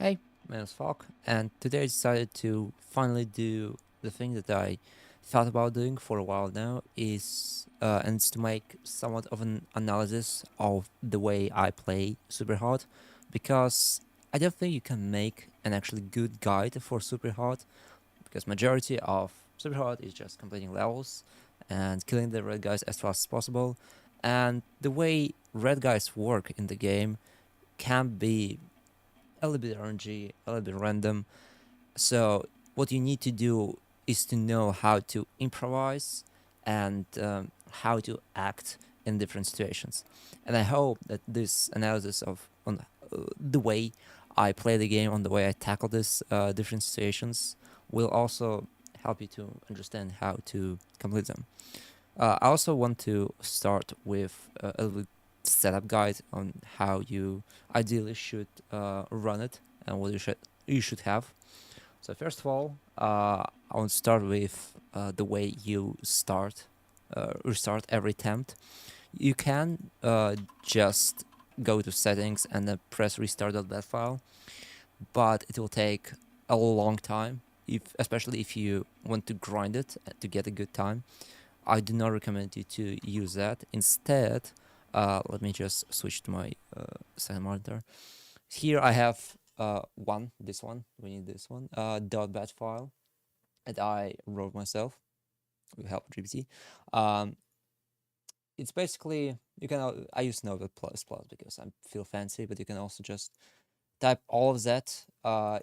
Hey, my name is Falk, and today I decided to finally do the thing that I thought about doing for a while now and it's to make somewhat of an analysis of the way I play SuperHot, because I don't think you can make an actually good guide for SuperHot, because majority of SuperHot is just completing levels and killing the red guys as fast as possible, and the way red guys work in the game can be a little bit RNG, a little bit random. So what you need to do is to know how to improvise and how to act in different situations. And I hope that this analysis of on the way I play the game, on the way I tackle these different situations, will also help you to understand how to complete them. I also want to start with a little setup guide on how you ideally should run it and what you should have. So first of all, I want to start with the way you restart every attempt. You can just go to settings and then press restart.bat file, but it will take a long time, especially if you want to grind it to get a good time. I do not recommend you to use that. Instead, let me just switch to my second monitor. Here I have this one, we need this one, .bat file that I wrote myself with help of GPT. Um, it's basically, I use Notepad++ because I feel fancy, but you can also just type all of that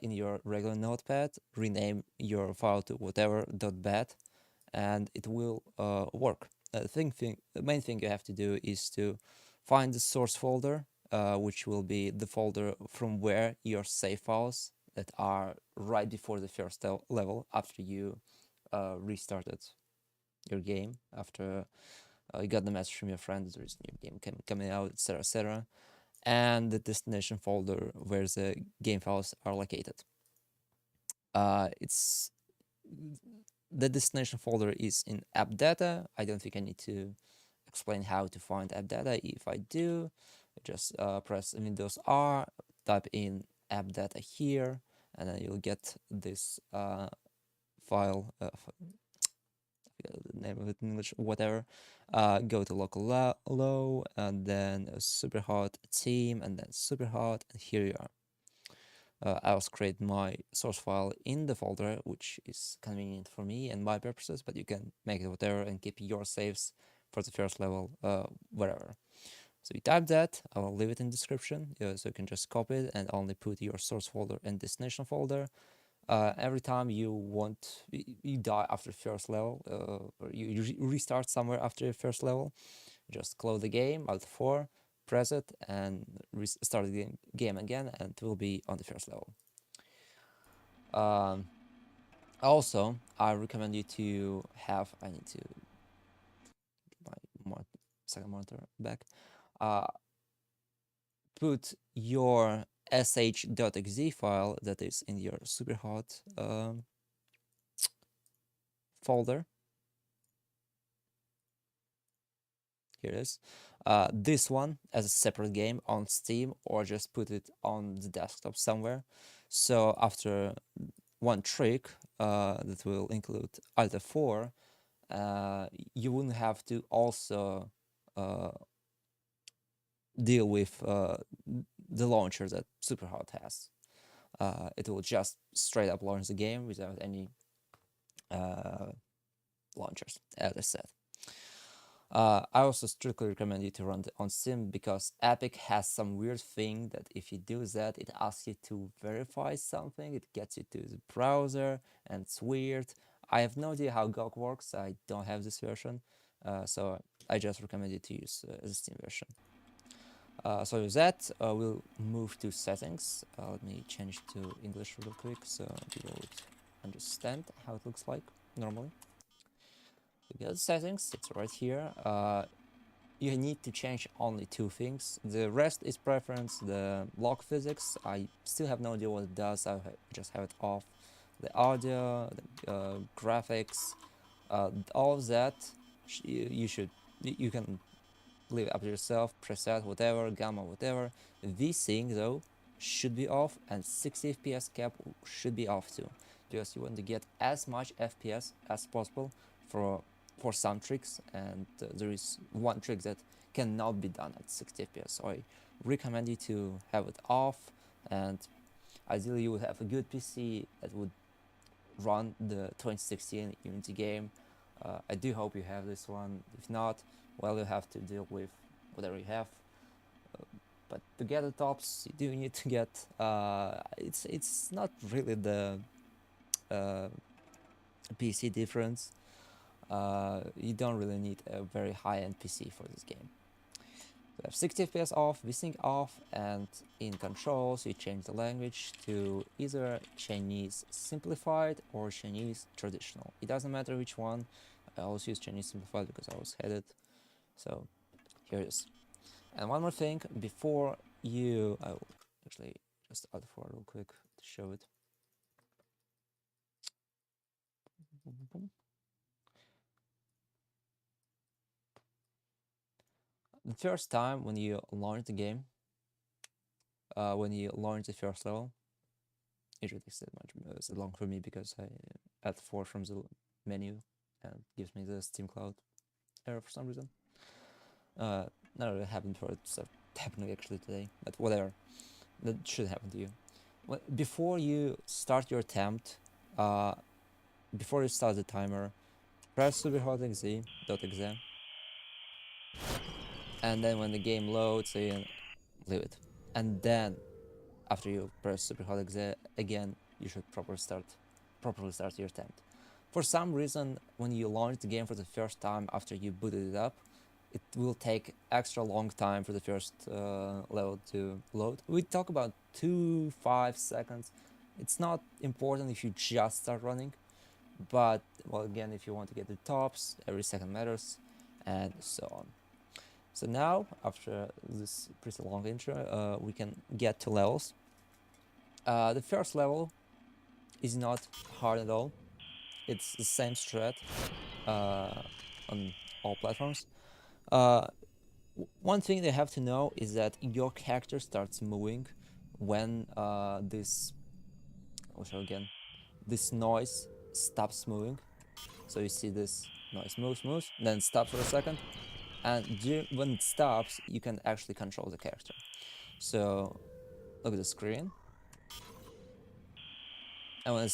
in your regular Notepad, rename your file to whatever .bat, and it will work. The main thing you have to do is to find the source folder, which will be the folder from where your save files that are right before the first level after you restarted your game, after you got the message from your friend that there is a new game coming out, etc., etc., and the destination folder where the game files are located. It's the destination folder is in app data. I don't think I need to explain how to find app data. If I do, just press Windows R, type in app data here, and then you'll get this file. The name of it in English, whatever. Go to local low, and then SuperHot team, and then SuperHot, and here you are. I also create my source file in the folder, which is convenient for me and my purposes, but you can make it whatever and keep your saves for the first level wherever. So you type that, I will leave it in description, so you can just copy it and only put your source folder and destination folder. Every time you die after first level, or you restart somewhere after your first level, just close the game, Alt 4, press it, and restart the game again, and it will be on the first level. Also, I recommend you to have, I need to get my second monitor back, put your sh.exe file that is in your SuperHot folder. Here it is. This one as a separate game on Steam, or just put it on the desktop somewhere. So after one trick that will include Alt 4, you wouldn't have to also deal with the launcher that SuperHot has. It will just straight up launch the game without any launchers, as I said. I also strictly recommend you to run it on Steam, because Epic has some weird thing that if you do that, it asks you to verify something, it gets you to the browser, and it's weird. I have no idea how GOG works, I don't have this version, so I just recommend you to use the Steam version. So with that, we'll move to settings. Let me change to English real quick so people would understand how it looks like normally. We go to settings, it's right here. You need to change only 2 things. The rest is preference. The log physics, I still have no idea what it does. I just have it off. The audio, the graphics, all of that, you can leave it up to yourself. Preset, whatever, gamma, whatever. VSync though, should be off, and 60 FPS cap should be off too, because you want to get as much FPS as possible for some tricks, and there is one trick that cannot be done at 60 FPS, so I recommend you to have it off, and ideally you would have a good PC that would run the 2016 Unity game. I do hope you have this one. If not, well, you have to deal with whatever you have. But to get the tops, you do need to get. It's not really the PC difference. You don't really need a very high-end PC for this game. We have 60 FPS off, VSync off, and in controls you change the language to either Chinese simplified or Chinese traditional. It doesn't matter which one. I always use Chinese simplified because I always had it. So here it is. And one more thing before you, I will actually just add for real quick to show it. The first time when you launch the game, when you launch the first level, usually takes that much so long for me because I add 4 from the menu and gives me the Steam Cloud error for some reason. Not really happened for it, so happening actually today, but whatever. That should happen to you. Before you start your attempt, before you start the timer, press superhot.exe, and then when the game loads, you leave it. And then, after you press superhot.exe again, you should properly start your attempt. For some reason, when you launch the game for the first time after you booted it up, it will take extra long time for the first level to load. We talk about 2-5 seconds. It's not important if you just start running, but well, again, if you want to get the tops, every second matters, and so on. So now, after this pretty long intro, we can get to levels. The first level is not hard at all. It's the same strat on all platforms. One thing they have to know is that your character starts moving when this noise stops moving. So you see this noise moves, then stops for a second, and when it stops, you can actually control the character. So look at the screen, and when it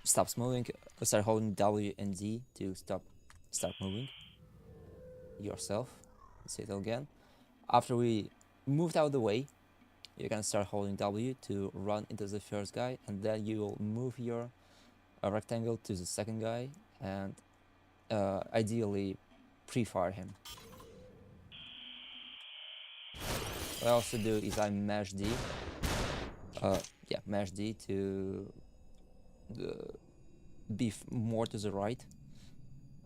stops moving, start holding W and D to start moving yourself. Let's say it again. After we moved out of the way, you can start holding W to run into the first guy, and then you will move your rectangle to the second guy, and ideally pre-fire him. What I also do is I mash D. Mash D to be more to the right.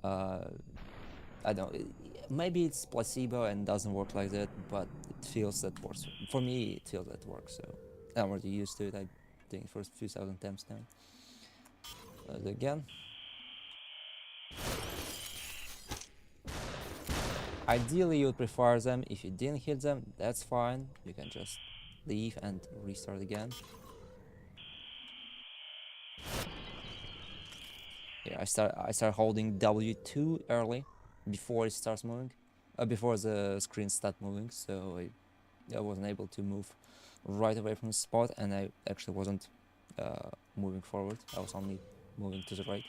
I don't know, maybe it's placebo and doesn't work like that, but it feels that works. For me, it feels that works, so I'm already used to it. I'm doing it for a few thousand attempts now. Again. Ideally, you would prefer them. If you didn't hit them, that's fine. You can just leave and restart again. Here, I start holding W too early before it starts moving, before the screen starts moving, so I wasn't able to move right away from the spot, and I actually wasn't moving forward. I was only moving to the right.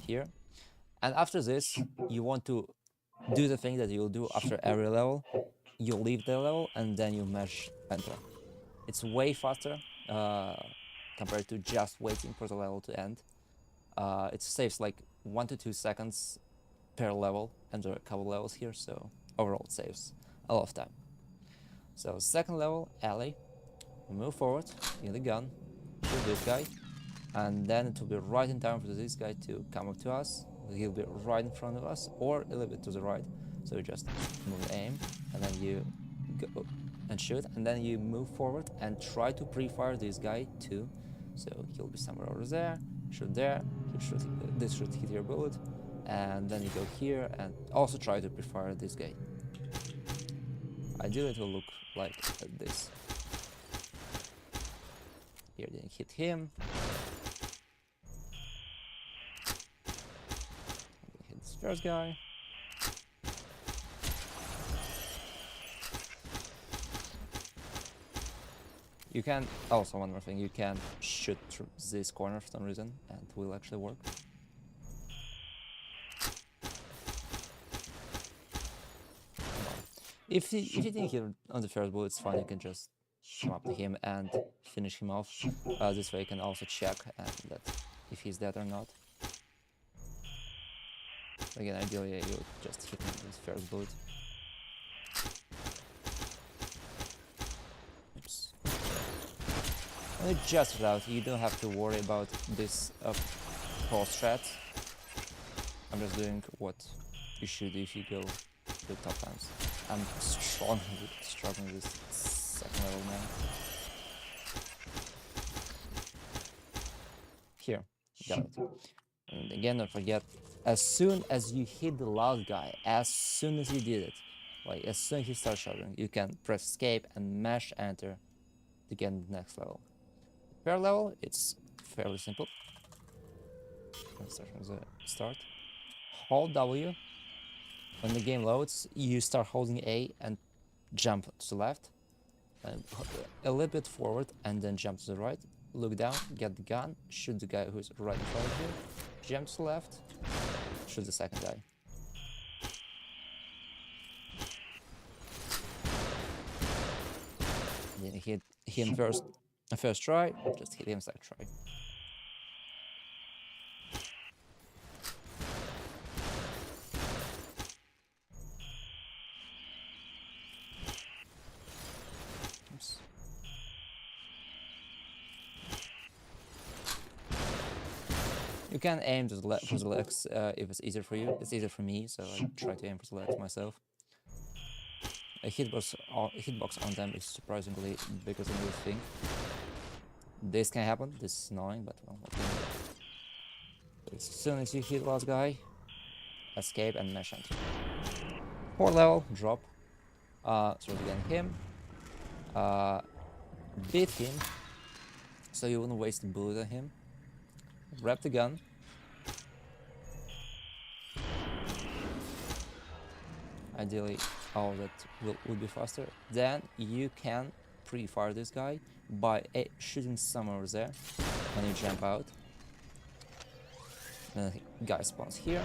Here. And after this, you want to do the thing that you'll do after every level. You leave the level and then you mash enter. It's way faster compared to just waiting for the level to end. It saves like 1 to 2 seconds per level, and there are a couple levels here, so overall it saves a lot of time. So second level, alley. We move forward, in the gun, shoot this guy, and then it will be right in time for this guy to come up to us. He'll be right in front of us, or a little bit to the right. So you just move aim, and then you go and shoot, and then you move forward and try to pre-fire this guy too. So he'll be somewhere over there, shoot there, this should hit your bullet, and then you go here and also try to pre-fire this guy. Ideally it will look like this. Here didn't hit him. Hit this first guy. You can, also one more thing, you can shoot through this corner for some reason and it will actually work. If you didn't hit on the first bullet, it's fine, you can just come up to him and finish him off. This way you can also check that if he's dead or not. Again, ideally you just hit him with the first bullet. Oops. And just out, you don't have to worry about this pulse strat. I'm just doing what you should do if you go to the top times. I'm struggling with second level now. Here, got it. And again, don't forget, as soon as you hit the last guy, as soon as you did it, like as soon as he starts shouting, you can press escape and mash enter to get the next level. Per level, it's fairly simple. Let's start from the start. Hold W. When the game loads, you start holding A and jump to the left, and a little bit forward, and then jump to the right. Look down, get the gun, shoot the guy who's right in front of you, jump to the left, shoot the second guy. Then hit him first try, just hit him second try. Oops. You can aim for the legs if it's easier for you. It's easier for me, so I try to aim for the legs myself. A hitbox on them is surprisingly bigger than you think. This can happen, this is annoying, but well, what can you do? As soon as you hit the last guy, escape and mash enter. 4th level, drop. Throw again him. Beat him, so you wouldn't waste a bullet on him. Grab the gun. Ideally, all that will be faster. Then you can pre-fire this guy by shooting somewhere over there when you jump out. Then the guy spawns here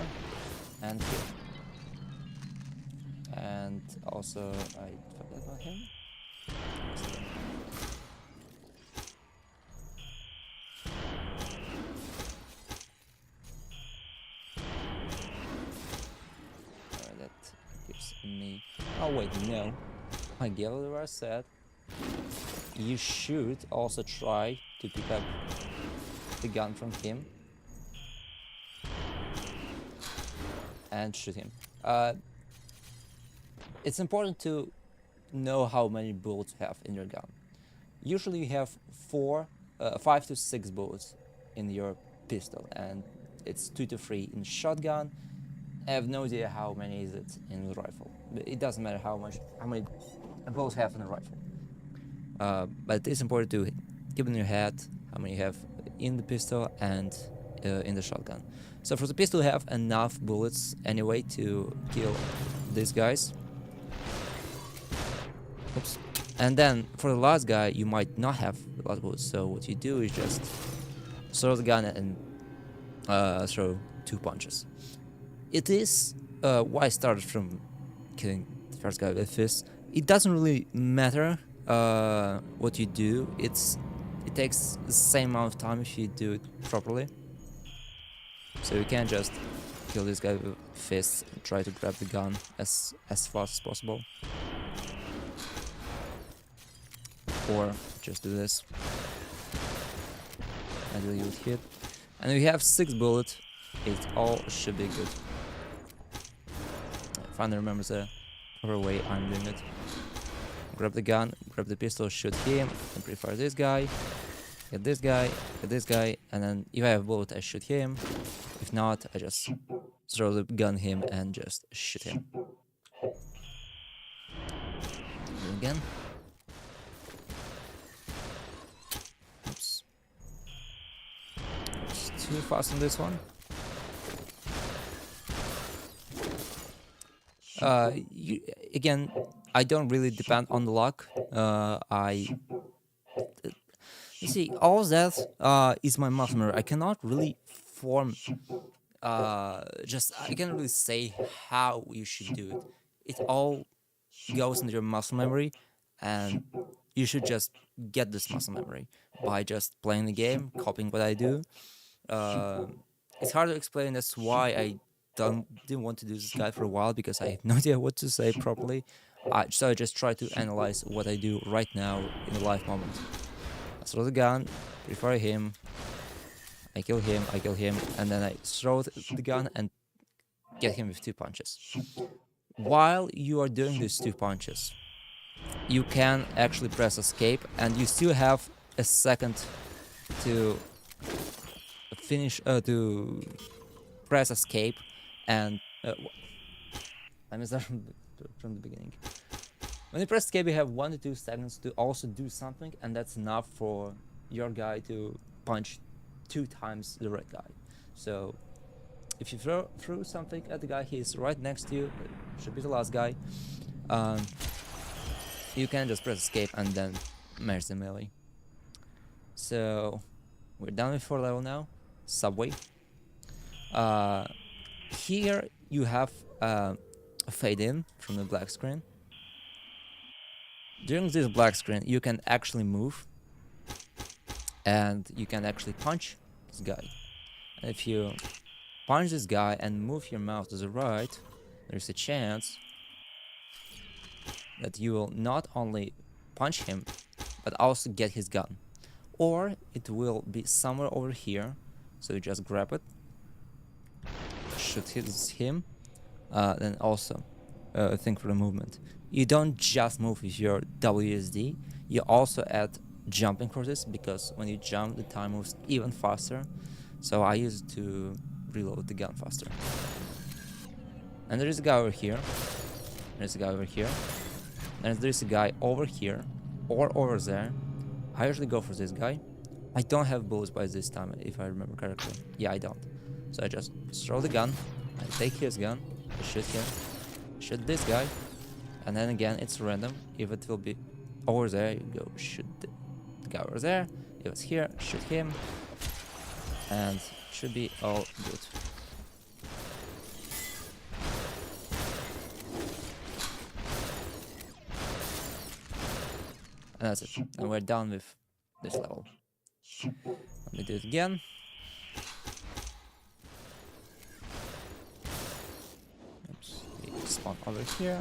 and here. And also, I forgot about him. Me. Oh wait, no. I get what I said. You should also try to pick up the gun from him and shoot him. It's important to know how many bullets you have in your gun. Usually you have 5 to 6 bullets in your pistol, and it's 2 to 3 in shotgun. I have no idea how many is it in the rifle. It doesn't matter how many bullets have in the rifle. But it's important to keep in your head how many you have in the pistol and in the shotgun. So for the pistol, you have enough bullets anyway to kill these guys. Oops. And then for the last guy, you might not have a lot of bullets. So what you do is just throw the gun and throw 2 punches. It is why I started from killing the first guy with fist. It doesn't really matter what you do. It takes the same amount of time if you do it properly. So you can't just kill this guy with fists and try to grab the gun as fast as possible. Or just do this. Until you would hit. And if you have 6 bullets, it all should be good. Finally remember the proper way I'm doing it. Grab the gun, grab the pistol, shoot him, and pre-fire this guy, get this guy, and then if I have a bullet, I shoot him. If not, I just throw the gun him and just shoot him. again. Oops. It's too fast on this one. Again, I don't really depend on the luck. You see, all that is my muscle memory. I cannot really form. I can't really say how you should do it. It all goes into your muscle memory, and you should just get this muscle memory by just playing the game, copying what I do. It's hard to explain. That's why I didn't want to do this guy for a while, because I had no idea what to say properly. So I just try to analyze what I do right now in the live moment. I throw the gun, before him, I kill him, and then I throw the gun and get him with 2 punches. While you are doing these 2 punches, you can actually press escape, and you still have a second to finish, to press escape, and let me start from the beginning. When you press escape, you have 1 to 2 seconds to also do something, and that's enough for your guy to punch 2 times the red guy. So if you throw something at the guy, he's right next to you, should be the last guy, you can just press escape and then merge the melee. So we're done with 4 level now. Subway. Here you have a fade in from the black screen. During this black screen, you can actually move, and you can actually punch this guy. And if you punch this guy and move your mouse to the right, there's a chance that you will not only punch him, but also get his gun. Or it will be somewhere over here, so you just grab it, shoot him, then also think for the movement. You don't just move with your WSD, you also add jumping for this, because when you jump, the time moves even faster. So I use it to reload the gun faster. And there is a guy over here. There's a guy over here. And there's a guy over here or over there. I usually go for this guy. I don't have bullets by this time, if I remember correctly. Yeah, I don't. So I just throw the gun, I take his gun, I shoot him, shoot this guy, and then again it's random. If it will be over there, you go shoot the guy over there. If it's here, shoot him, and it should be all good. And that's it. And we're done with this level. Let me do it again. Oops. We spawn over here.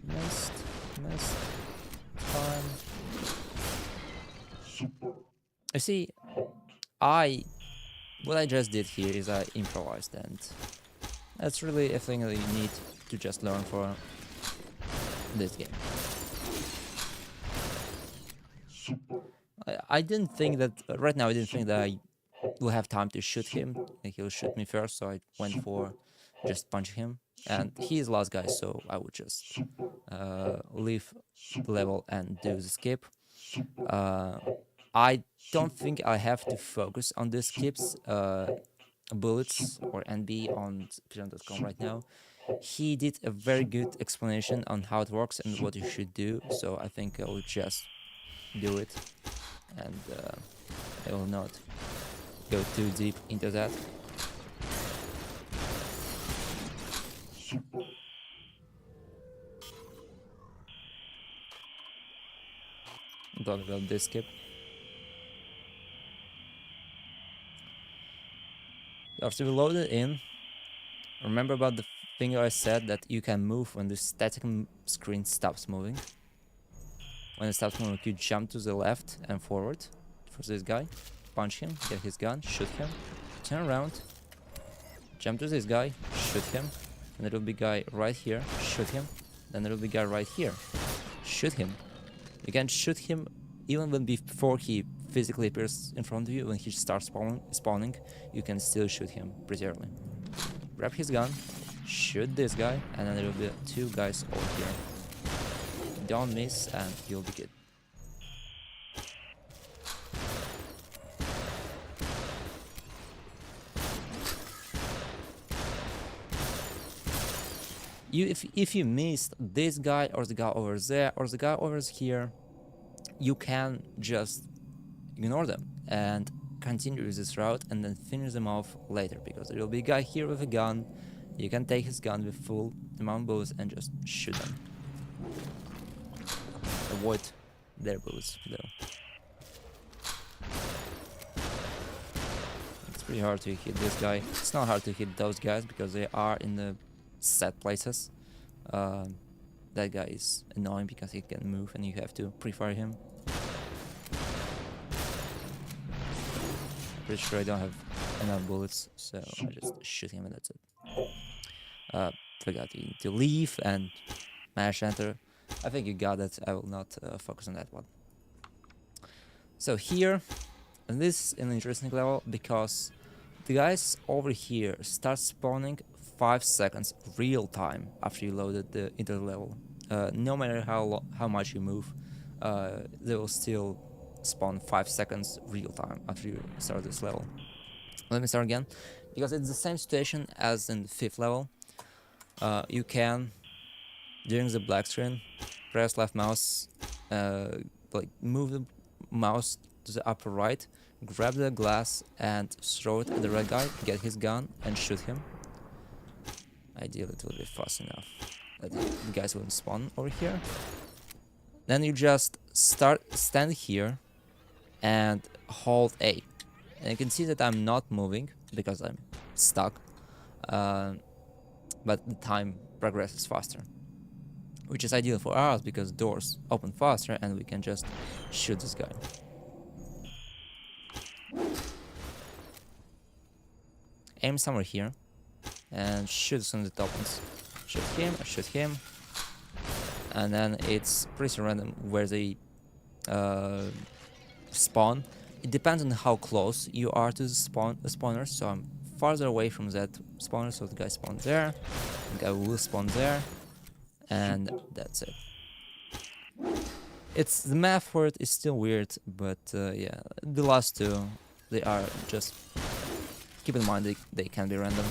Missed. Time. You see, what I just did here is I improvised, and that's really a thing that you need to just learn for this game. I didn't think that, right now I didn't think that I will have time to shoot him. He'll shoot me first, so I went for just punching him. And he is last guy, so I would just leave the level and do the skip. I don't think I have to focus on the skips, bullets or NB on Speedrun.com right now. He did a very good explanation on how it works and what you should do, so I think I will just do it, and I will not go too deep into that. I'm talking about this skip. After we load it in, remember about the thing I said that you can move when the static screen stops moving. When it stops moving, you jump to the left and forward for this guy, punch him, get his gun, shoot him, turn around, jump to this guy, shoot him, and there will be a guy right here, shoot him, then there will be a guy right here, shoot him. You can shoot him even when before he physically appears in front of you. When he starts spawning, you can still shoot him pretty early. Grab his gun, shoot this guy, and then there will be 2 guys over here. don't miss and you'll be good. If you missed this guy or the guy over there or the guy over here, you can just ignore them and continue with this route and then finish them off later, because there will be a guy here with a gun. You can take his gun with full amount of bullets and just shoot them. Avoid their bullets though. It's pretty hard to hit this guy. It's not hard to hit those guys because they are in the set places. That guy is annoying because he can move and you have to pre-fire him. Pretty sure I don't have enough bullets, so I just shoot him and that's it. Forgot to leave and mash enter. I think you got it. I will not focus on that one. So here, and this is an interesting level because the guys over here start spawning 5 seconds real time after you loaded into the level. No matter how much you move, they will still spawn 5 seconds real time after you start this level. Let me start again, because it's the same situation as in the 5th level. You can, during the black screen, press left mouse, like move the mouse to the upper right, grab the glass and throw it at the red guy, get his gun and shoot him. Ideally it will be fast enough that the guys won't spawn over here. Then you just stand here and hold A. And you can see that I'm not moving because I'm stuck. But the time progresses faster, which is ideal for us because doors open faster and we can just shoot this guy. Aim somewhere here and shoot as soon as it opens. Shoot him, and then it's pretty random where they spawn. It depends on how close you are to the spawner, so I'm farther away from that spawner, so the guy spawns there, the guy will spawn there, and that's it. The math for it is still weird, but yeah, the last two, they are just, keep in mind they can be random.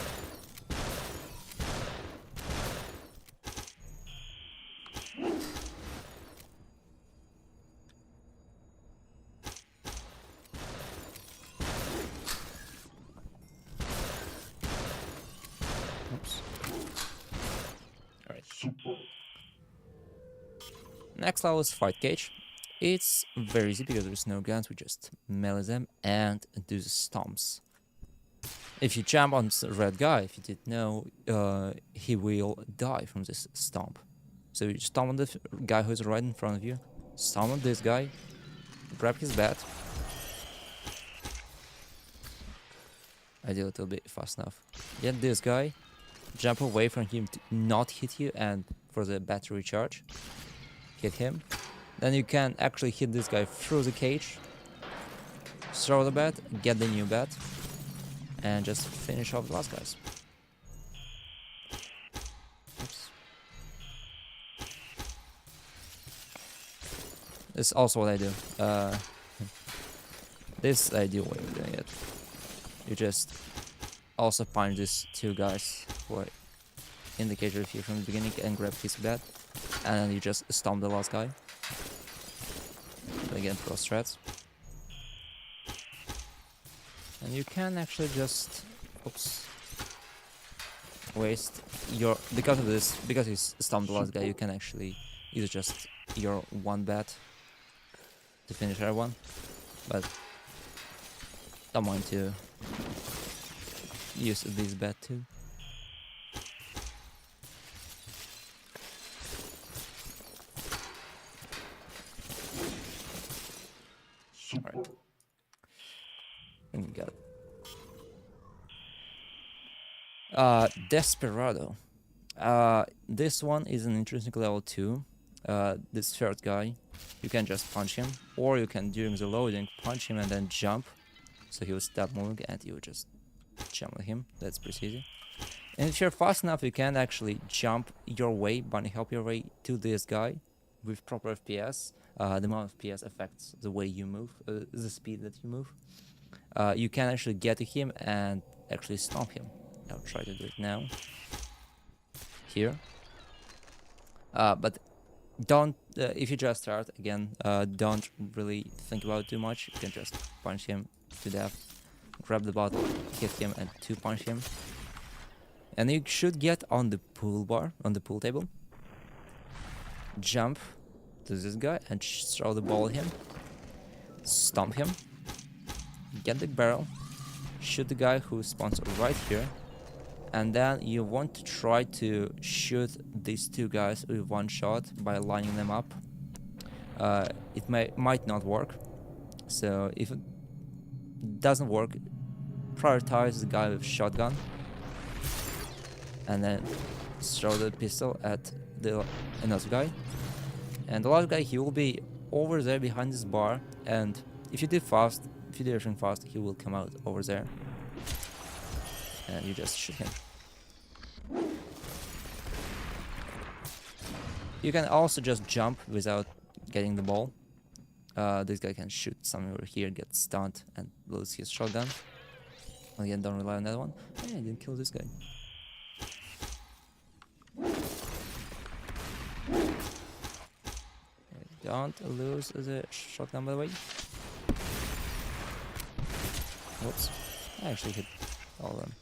Next level is Fight Cage. It's very easy because there's no guns, we just melee them and do the stomps. If you jump on the red guy, if you didn't know, he will die from this stomp. So you stomp on the guy who's right in front of you, stomp on this guy, grab his bat. Ideally it will be fast enough. Get this guy, jump away from him to not hit you and for the battery recharge. Hit him. Then you can actually hit this guy through the cage, throw the bat, get the new bat, and just finish off the last guys. Oops. This is also what I do. This is the ideal way of doing it. You just also punch these two guys who are in the cage with you from the beginning and grab his bat, and then you just stomp the last guy. Again, pro strats. And you can actually just, oops, waste your, because of this, because you stomped the last guy, you can actually use just your one bat to finish everyone, but don't mind to use this bat too. Alright. And we got it. Desperado. This one is an interesting level too. This third guy, you can just punch him, or you can, during the loading, punch him and then jump, so he will stop moving and you just jump with him. That's pretty easy. And if you're fast enough, you can actually jump your way, bunny hop your way to this guy, with proper FPS, the amount of FPS affects the way you move, the speed that you move. You can actually get to him and actually stomp him. I'll try to do it now. Here. But don't, if you just start, again, don't really think about it too much. You can just punch him to death, grab the bottle, hit him, and 2-punch him. And you should get on the pool bar, on the pool table. Jump to this guy and throw the ball at him. Stomp him. Get the barrel. Shoot the guy who spawns right here. And then you want to try to shoot these 2 guys with 1 shot by lining them up. It might not work. So if it doesn't work, prioritize the guy with shotgun. And then throw the pistol at the another guy. And the last guy, he will be over there behind this bar. And if you do everything fast, he will come out over there. And you just shoot him. You can also just jump without getting the ball. This guy can shoot somewhere here, get stunned, and lose his shotgun. Again, don't rely on that one. Hey, I didn't kill this guy. Don't lose the shotgun, by the way. Whoops. I actually hit all of them.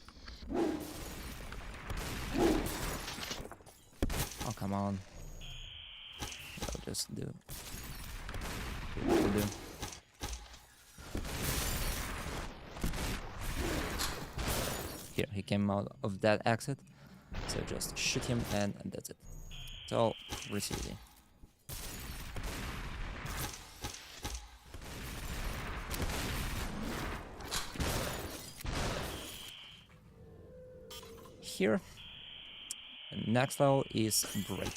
Oh, come on. I'll just do what we'll do. Here, he came out of that exit. So just shoot him and that's it. It's all pretty easy. Here, next level is break.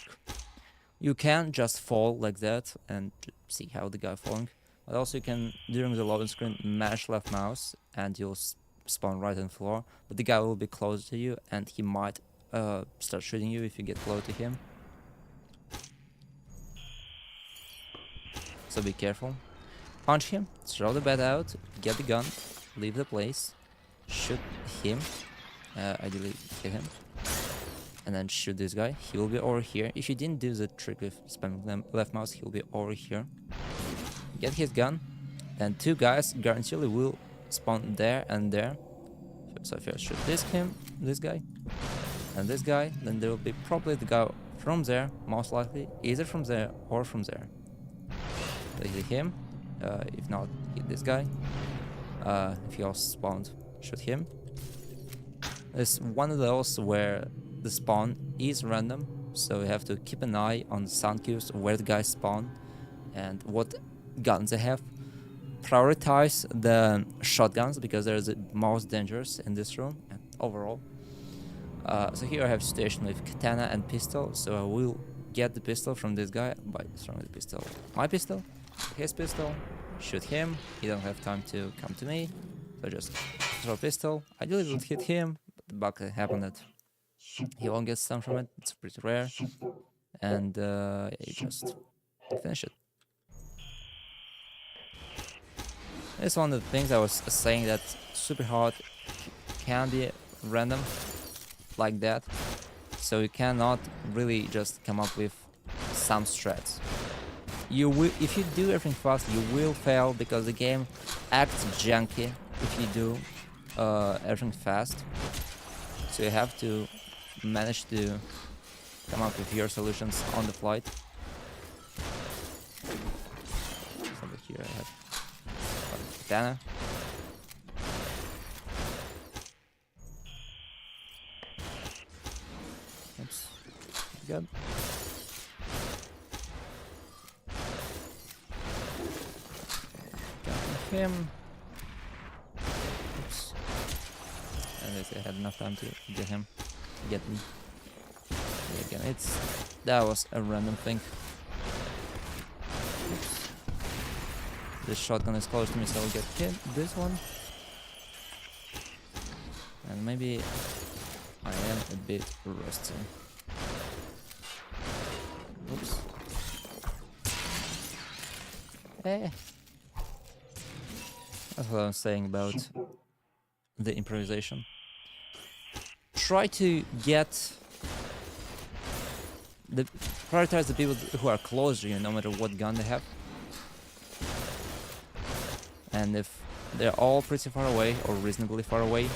You can just fall like that and see how the guy falling, but also you can, during the loading screen, mash left mouse and you'll spawn right on the floor, but the guy will be close to you and he might start shooting you if you get close to him. So be careful. Punch him, throw the bat out, get the gun, leave the place, shoot him. Ideally hit him, and then shoot this guy. He will be over here. If you didn't do the trick with spamming left mouse, he'll be over here. Get his gun, and 2 guys guaranteed will spawn there and there. So if you shoot this guy, and this guy, then there will be probably the guy from there, most likely, either from there or from there. So hit him. If not, hit this guy. If he also spawned, shoot him. It's one of those where the spawn is random, so you have to keep an eye on the sound cues, where the guys spawn and what guns they have. Prioritize the shotguns because they're the most dangerous in this room and overall. So here I have a situation with katana and pistol, so I will get the pistol from this guy by throwing the pistol. My pistol, his pistol, shoot him. He don't have time to come to me, so just throw pistol. Ideally would hit him. The bug happened that he won't get stunned from it. It's pretty rare, and you just finish it. It's one of the things I was saying, that SUPERHOT can be random like that, so you cannot really just come up with some strats. You will, if you do everything fast, you will fail because the game acts janky if you do everything fast. So you have to manage to come up with your solutions on the flight. Over here I have katana. Oops. Good. Got him. Oops. I had enough time to get him. Get me. Yeah, again, that was a random thing. Oops. This shotgun is close to me, so I'll get hit. This one. And maybe I am a bit rusty. Oops. Eh. That's what I'm saying about the improvisation. Try to prioritize the people who are close to you, no matter what gun they have. And if they're all pretty far away or reasonably far away,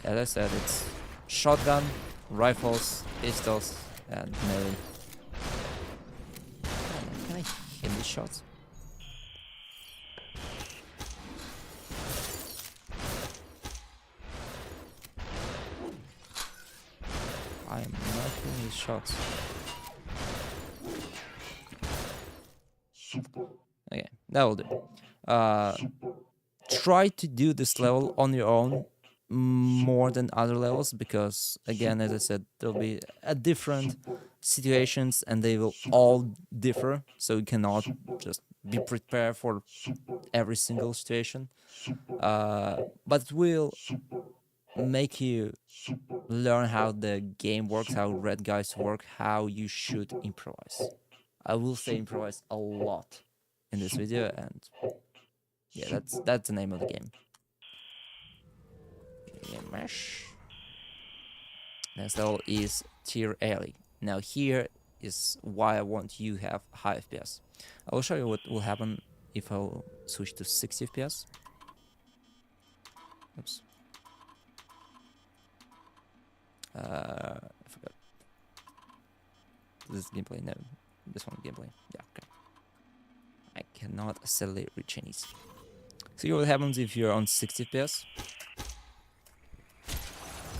as I said, it's shotgun, rifles, pistols, and melee. Can I hit these shots? I am not hitting these shots. Okay, that will do. Try to do this level on your own more than other levels, because again, as I said, there'll be different situations and they will all differ, so you cannot just be prepared for every single situation. But it will make you learn how the game works, how red guys work, how you should improvise. I will say improvise a lot in this video, and yeah, that's the name of the game. Mesh. Next level is Tiralley. Now here is why I want you to have high FPS. I will show you what will happen if I'll switch to 60 FPS. Oops. I forgot. This is gameplay, no. This one gameplay. Yeah, okay. I cannot accelerate with Chinese. See what happens if you're on 60 FPS.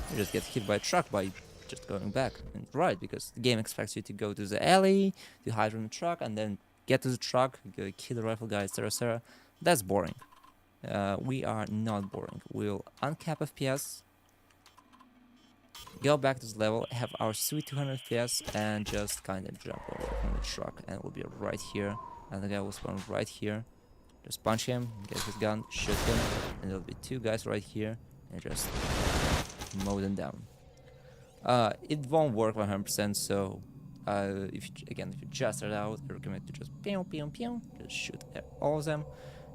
You just get hit by a truck by just going back and right, because the game expects you to go to the alley, to hide from the truck, and then get to the truck, go kill the rifle guy, etc. That's boring. We are not boring. We'll uncap FPS, go back to this level, have our sweet 200 FPS, and just kind of jump over from the truck, and we'll be right here, and the guy will spawn right here. Just punch him, get his gun, shoot him, and there'll be two guys right here, and just mow them down. It won't work 100%, so if you just start out, I recommend to just pew pew pew, just shoot at all of them.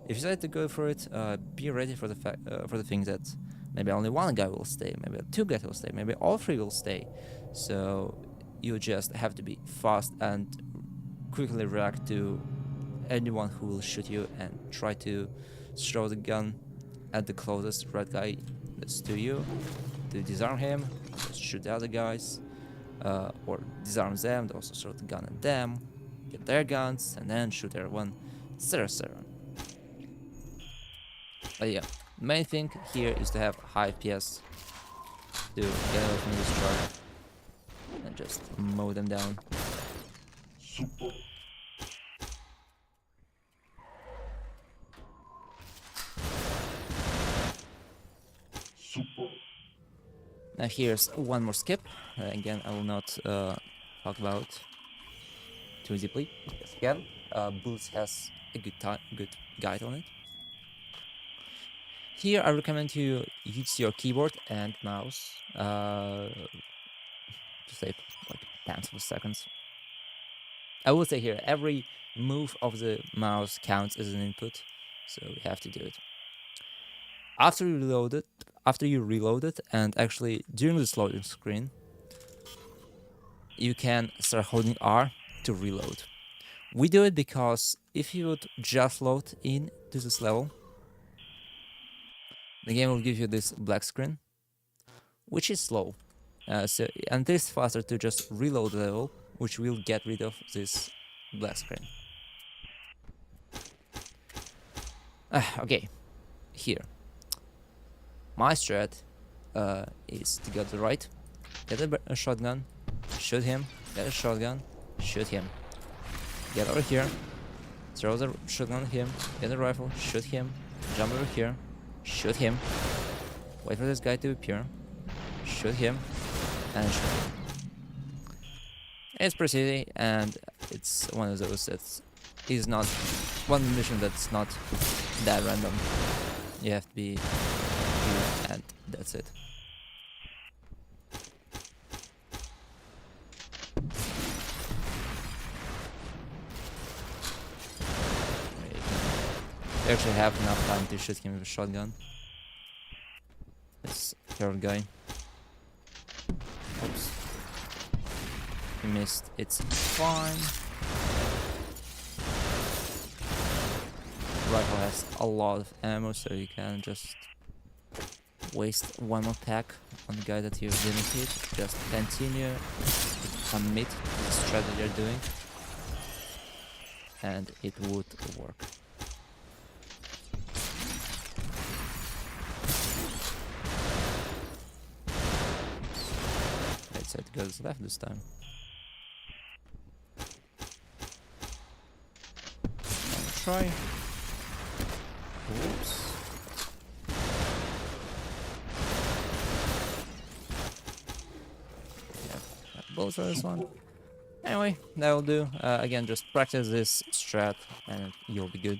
If you decide to go for it, be ready for the thing that maybe only one guy will stay, maybe two guys will stay, maybe all three will stay. So you just have to be fast and quickly react to anyone who will shoot you, and try to throw the gun at the closest red guy that's to you, to disarm him, just shoot the other guys, or disarm them, to also throw the gun at them, get their guns, and then shoot everyone, etc. But yeah, main thing here is to have high FPS to get away from this truck and just mow them down. Now here's one more skip. Again, I will not talk about too deeply. Yes, again, Boots has a good guide on it. Here I recommend you use your keyboard and mouse to save like tenths of seconds. I will say here, every move of the mouse counts as an input, so you have to do it. After you reload it, and actually during this loading screen, you can start holding R to reload. We do it because if you would just load into this level, the game will give you this black screen, which is slow. And it is faster to just reload the level, which will get rid of this black screen. Okay, here. My strat is to go to the right, get a shotgun, shoot him, get a shotgun, shoot him. Get over here, throw the shotgun at him, get a rifle, shoot him, jump over here, shoot him, wait for this guy to appear, shoot him, and shoot him. It's pretty easy, and it's one of those that is not one mission that's not that random. You have to be here, and that's it. actually have enough time to shoot him with a shotgun. This third guy. Oops. He missed. It's fine. Rifle has a lot of ammo, so you can just waste one more pack on the guy that you didn't hit. Just continue to commit to the strat that you're doing, and it would work. Right side goes left this time. Try. Oops. Yeah, bullets for this one. Anyway, that will do. Again, just practice this strat and you'll be good.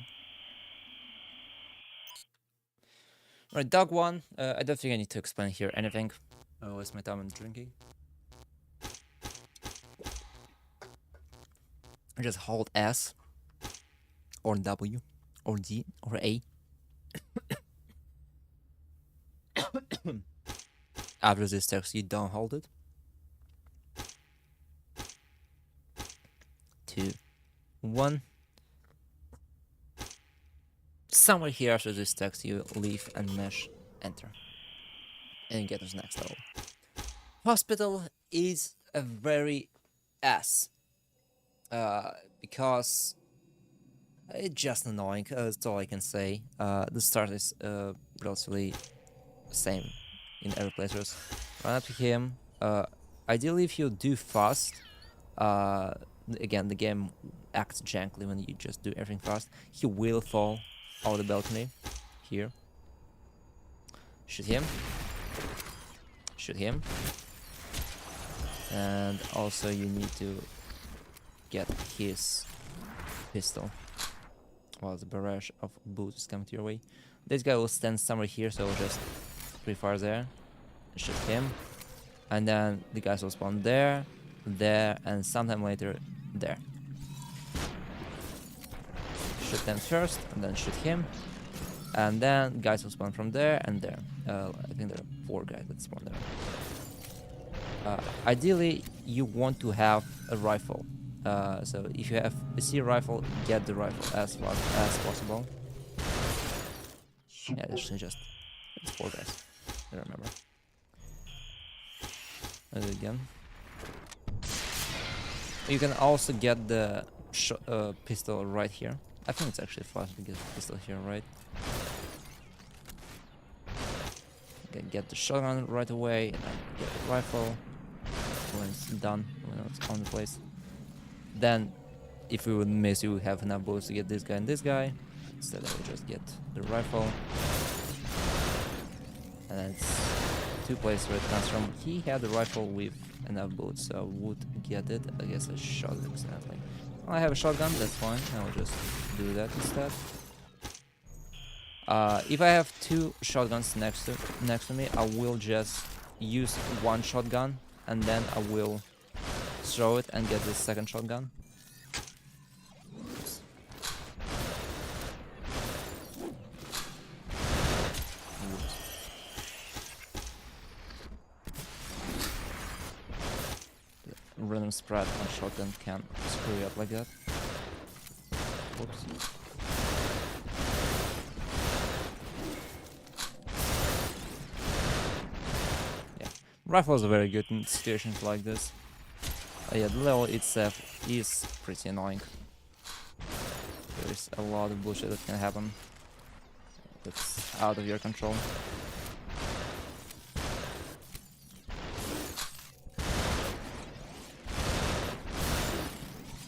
Right, dog one. I don't think I need to explain here anything. I waste my time on drinking. Just hold S or W or D or A. After this text, you don't hold it. 2, 1. Somewhere here after this text, you leave and mesh, enter, and you get to the next level. Hospital is a very ass, because it's just annoying. That's all I can say. The start is relatively same in every playthroughs. Run up to him. Ideally, if you do fast, again, the game acts jankly when you just do everything fast. He will fall out of the balcony here. Shoot him. Shoot him. And also you need to get his pistol while the barrage of bullets is coming to your way. This guy will stand somewhere here, so we'll just pre-fire there. Shoot him. And then the guys will spawn there, there, and sometime later there. Shoot them first, and then shoot him. And then guys will spawn from there and there. I think there are 4 guys that spawn there. Ideally, you want to have a rifle. So if you have a C rifle, get the rifle as fast as possible. Yeah, it's 4 guys. I remember. And again. You can also get the pistol right here. I think it's actually fast to get the pistol here, right? Okay, get the shotgun right away, and then get the rifle when it's done, when it's on the place. Then, if we would miss, you would have enough bullets to get this guy and this guy. Instead, I would just get the rifle. And then it's 2 places where it comes from. He had the rifle with enough bullets, so I would get it. I guess I shot it accidentally. Well, I have a shotgun, that's fine. I will just do that instead. If I have 2 shotguns next to me, I will just use 1 shotgun, and then I will throw it and get the second shotgun. Random spread on shotgun can screw you up like that. Whoops. Yeah, rifles are very good in situations like this. Yeah, the level itself is pretty annoying. There's a lot of bullshit that can happen that's out of your control.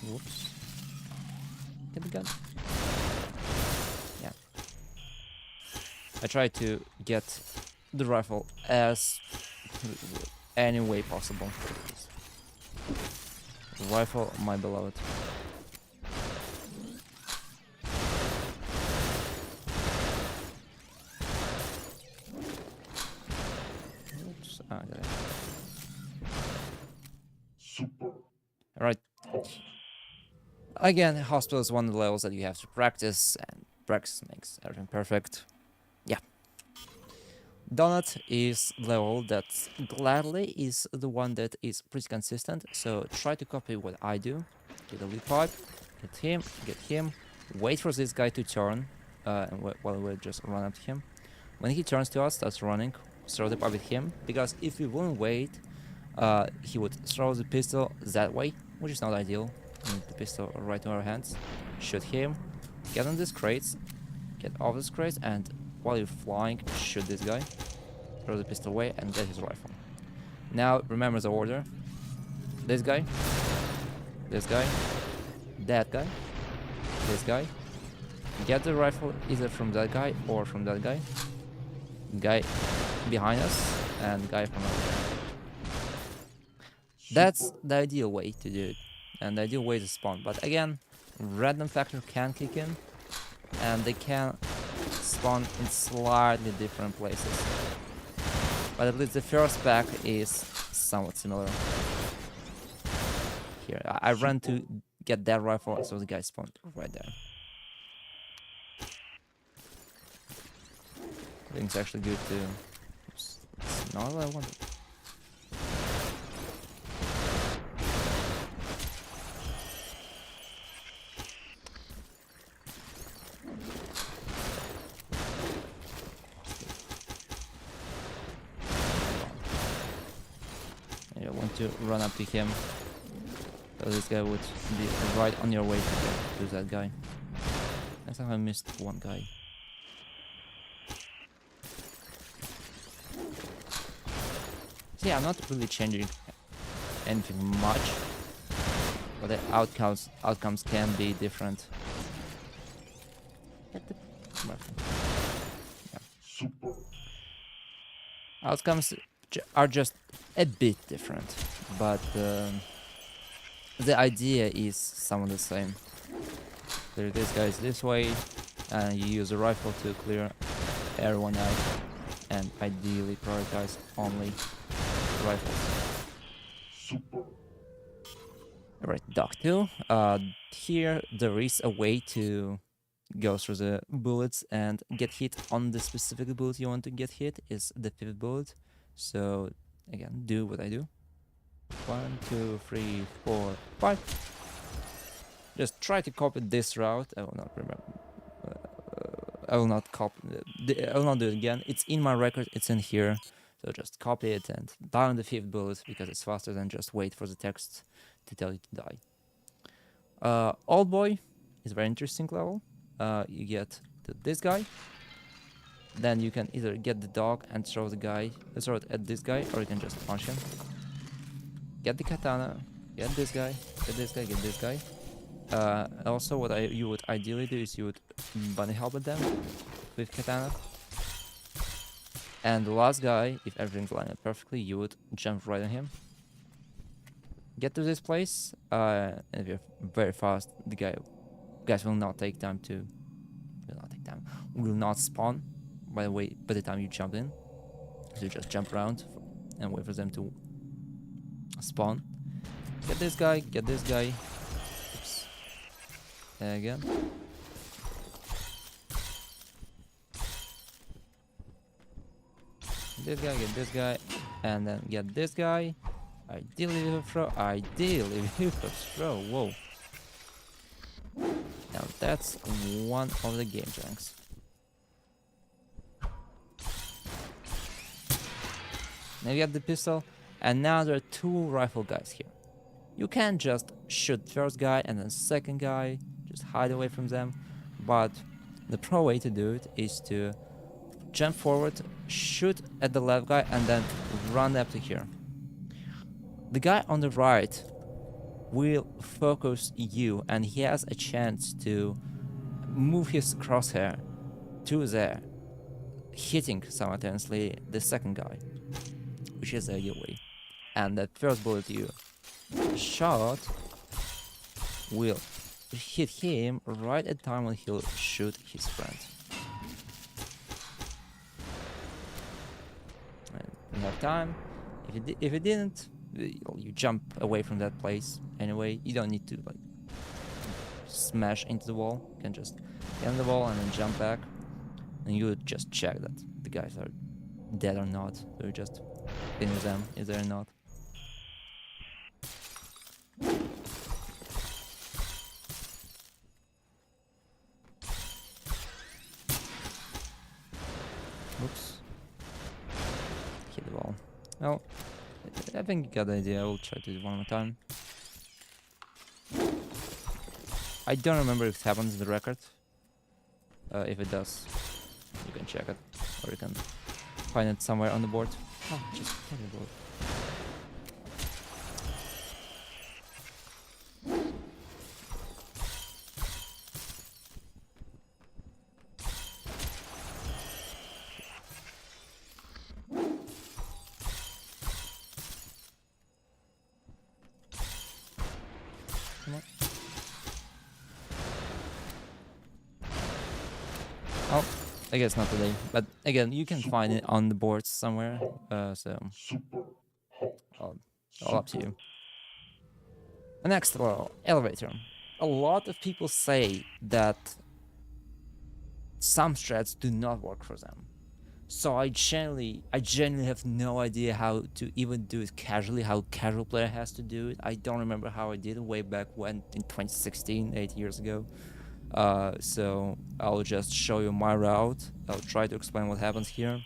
Whoops. Get the gun. Yeah. I try to get the rifle as any way possible. Rifle, my beloved. Oops. Alright. Again, hospital is one of the levels that you have to practice, and practice makes everything perfect. Yeah. Donut is level that gladly is the one that is pretty consistent, so try to copy what I do. Get the lead pipe, get him, wait for this guy to turn, and while we just run up to him. When he turns to us, starts running, throw the pipe at him, because if we wouldn't wait, he would throw the pistol that way, which is not ideal. The pistol right to our hands, shoot him, get on these crates, get off these crates, and while you're flying, shoot this guy, throw the pistol away, and get his rifle. Now, remember the order. This guy, that guy, this guy. Get the rifle either from that guy or from that guy. Guy behind us, and guy from over there. That's the ideal way to do it, and the ideal way to spawn. But again, random factor can kick in, and they can spawn in slightly different places. But at least the first pack is somewhat similar. Here, I ran to get that rifle, so the guy spawned right there. I think it's actually good to... Oops, it's not what I wanted. You want to run up to him, so this guy would be right on your way to get to that guy. I somehow missed one guy. So yeah, I'm not really changing anything much, but the outcomes can be different. Yeah. Outcomes are just a bit different, but the idea is somewhat the same. Clear these guys this way, and you use a rifle to clear everyone out, and ideally prioritize only rifles. Alright, Doc 2. Here there is a way to go through the bullets and get hit on the specific bullet you want to get hit, is the pivot bullet. So again, do what I do. 1, 2, 3, 4, 5. Just try to copy this route. I will not remember. I will not copy. I will not do it again. It's in my record. It's in here. So just copy it and die on the 5th bullet, because it's faster than just wait for the text to tell you to die. Oldboy is a very interesting level. You get this guy. Then you can either get the dog and throw it at this guy, or you can just punch him. Get the katana, get this guy, get this guy, get this guy. Also, what you would ideally do is you would bunny hop at them with katana. And the last guy, if everything's lined up perfectly, you would jump right on him. Get to this place, and if you're very fast, the guys will not take time to... will not spawn, by the way, by the time you jump in. So you just jump around and wait for them to spawn. Get this guy, get this guy. Oops. Again. This guy, get this guy, and then get this guy. Ideally with a throw, throw, whoa. Now that's one of the game chunks. Now you have the pistol, and now there are 2 rifle guys here. You can just shoot first guy and then second guy, just hide away from them, but the pro way to do it is to jump forward, shoot at the left guy, and then run up to here. The guy on the right will focus you, and he has a chance to move his crosshair to there, hitting simultaneously the second guy, which is the ideal way. And that first bullet you shot will hit him right at the time when he'll shoot his friend. And you have time. If it didn't, you jump away from that place anyway. You don't need to like smash into the wall. You can just scan the wall and then jump back, and you would just check that the guys are dead or not. So you just finish them if they're not. Oops. Hit the wall. Well, I think you got the idea. I will try to do it one more time. I don't remember if it happens in the record. If it does, you can check it, or you can find it somewhere on the board. Oh, just on the board. Come on. Oh, I guess not today. But again, you can find it on the boards somewhere. So all up to you. The next level, elevator. A lot of people say that some strats do not work for them. So I genuinely have no idea how to even do it casually, how casual player has to do it. I don't remember how I did it way back when in 2016, 8 years ago. So I'll just show you my route. I'll try to explain what happens here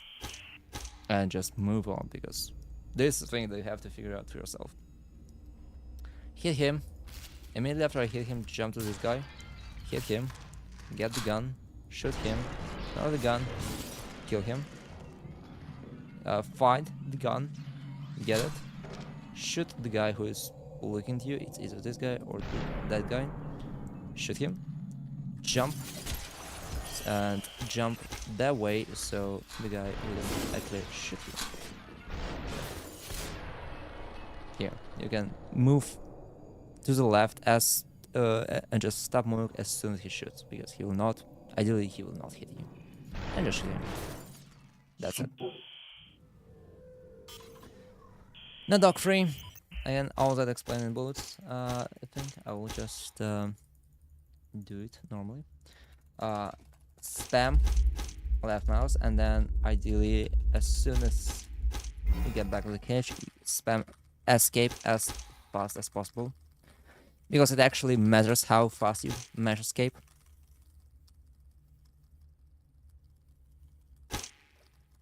and just move on, because this is the thing that you have to figure out for yourself. Hit him. Immediately after I hit him, jump to this guy. Hit him. Get the gun. Shoot him. Throw the gun. Kill him. Find the gun. Get it. Shoot the guy who is looking at you. It's either this guy or that guy. Shoot him. Jump. And jump that way so the guy will actually shoot you. Here. You can move to the left as and just stop moving as soon as he shoots, because he will not, ideally he will not hit you. And just shoot him. That's it. No dog free. Again, all that explained in bullets. I think I will just do it normally. Spam left mouse, and then ideally as soon as you get back to the cage, spam escape as fast as possible, because it actually measures how fast you mash escape.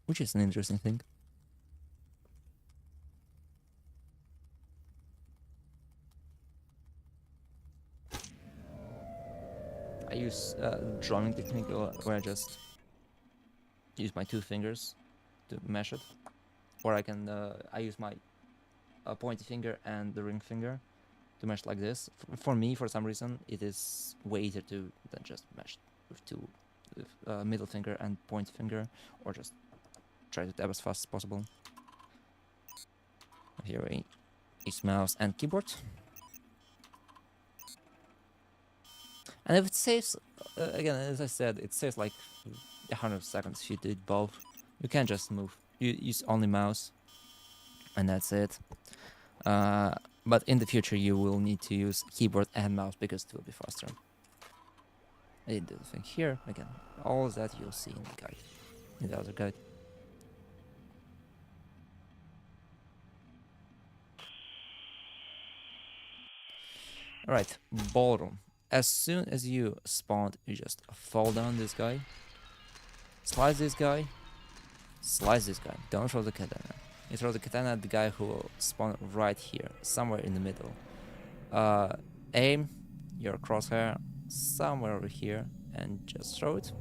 Which is an interesting thing. I use drumming technique where I just use my 2 fingers to mash it, or I can I use my pointy finger and the ring finger to mash like this. For me, for some reason, it is way easier to than just mash with middle finger and point finger, or just try to tap as fast as possible. Here is mouse and keyboard. And if it saves, again, as I said, it saves like 100 seconds if you do it both. You can't just move. You use only mouse, and that's it. But in the future, you will need to use keyboard and mouse because it will be faster. I did the thing here. Again, all of that you'll see in the guide, in the other guide. Alright, ballroom. As soon as you spawn, you just fall down this guy, slice this guy, slice this guy. Don't throw the katana. You throw the katana at the guy who will spawn right here, somewhere in the middle. Aim your crosshair somewhere over here and just throw it.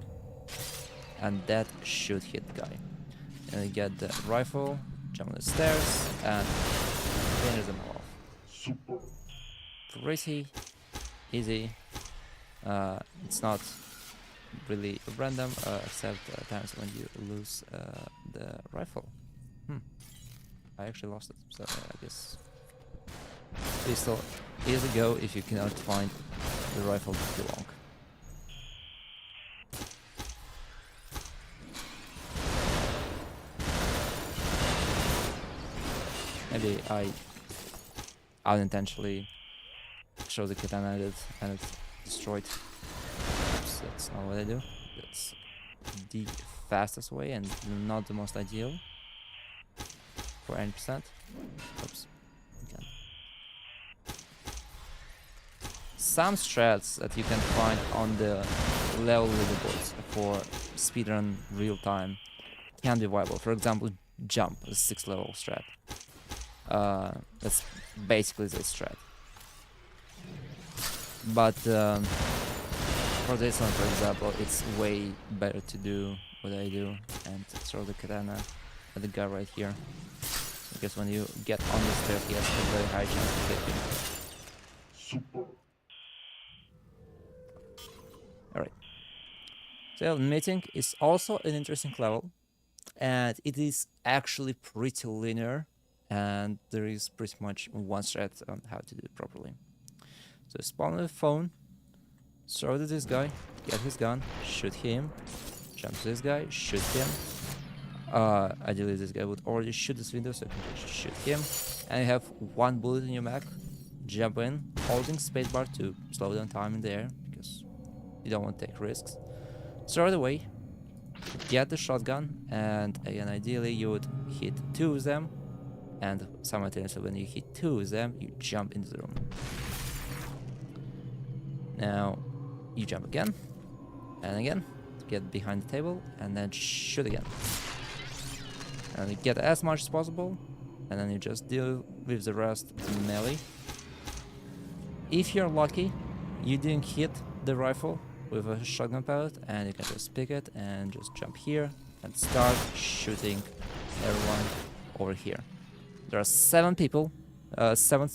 And that should hit the guy. And you get the rifle, jump on the stairs, and finish them off. Pretty easy. It's not really random, except times when you lose the rifle. I actually lost it, so I guess pistol is a go if you cannot find the rifle for too long. Maybe I unintentionally showed the katana at it and it's destroyed. Oops, that's not what I do. That's the fastest way and not the most ideal for any percent. Oops. Okay. Some strats that you can find on the level leaderboards for speedrun real time can be viable. For example, jump, the 6th level strat. That's basically the strat. But for this one, for example, it's way better to do what I do and throw the katana at the guy right here. Because when you get on the stair, he has a very high chance to hit you. Alright. So meeting is also an interesting level, and it is actually pretty linear, and there is pretty much one strat on how to do it properly. So spawn with a phone, throw to this guy, get his gun, shoot him, jump to this guy, shoot him. Ideally this guy would already shoot this window, so you can just shoot him. And you have one bullet in your mag, jump in, holding spacebar to slow down time in the air, because you don't want to take risks. Throw it away, get the shotgun, and again, ideally you would hit 2 of them, and simultaneously when you hit 2 of them, you jump into the room. Now, you jump again, and again, to get behind the table, and then shoot again. And you get as much as possible, and then you just deal with the rest melee. If you're lucky, you didn't hit the rifle with a shotgun pellet, and you can just pick it and just jump here and start shooting everyone over here. There are 7 people, 7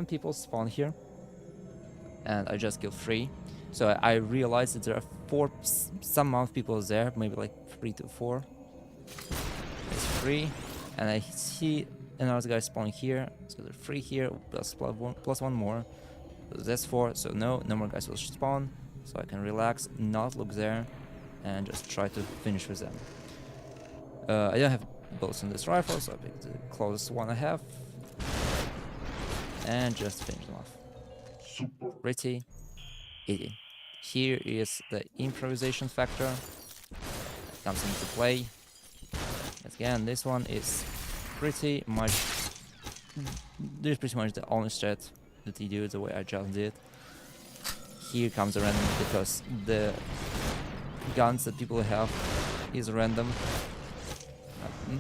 people spawn here, and I just killed 3. So I realized that there are some amount of people there, maybe like 3 to 4. There's 3, and I see another guy spawning here, so there are 3 here, plus 1 more. So that's 4, so no more guys will spawn, so I can relax, not look there, and just try to finish with them. I don't have bullets in this rifle, so I picked the closest one I have, and just finish them off. Pretty easy. Here is the improvisation factor that comes into play. Again, this one is pretty much the only strat that you do the way I just did. Here comes a random because the guns that people have is random.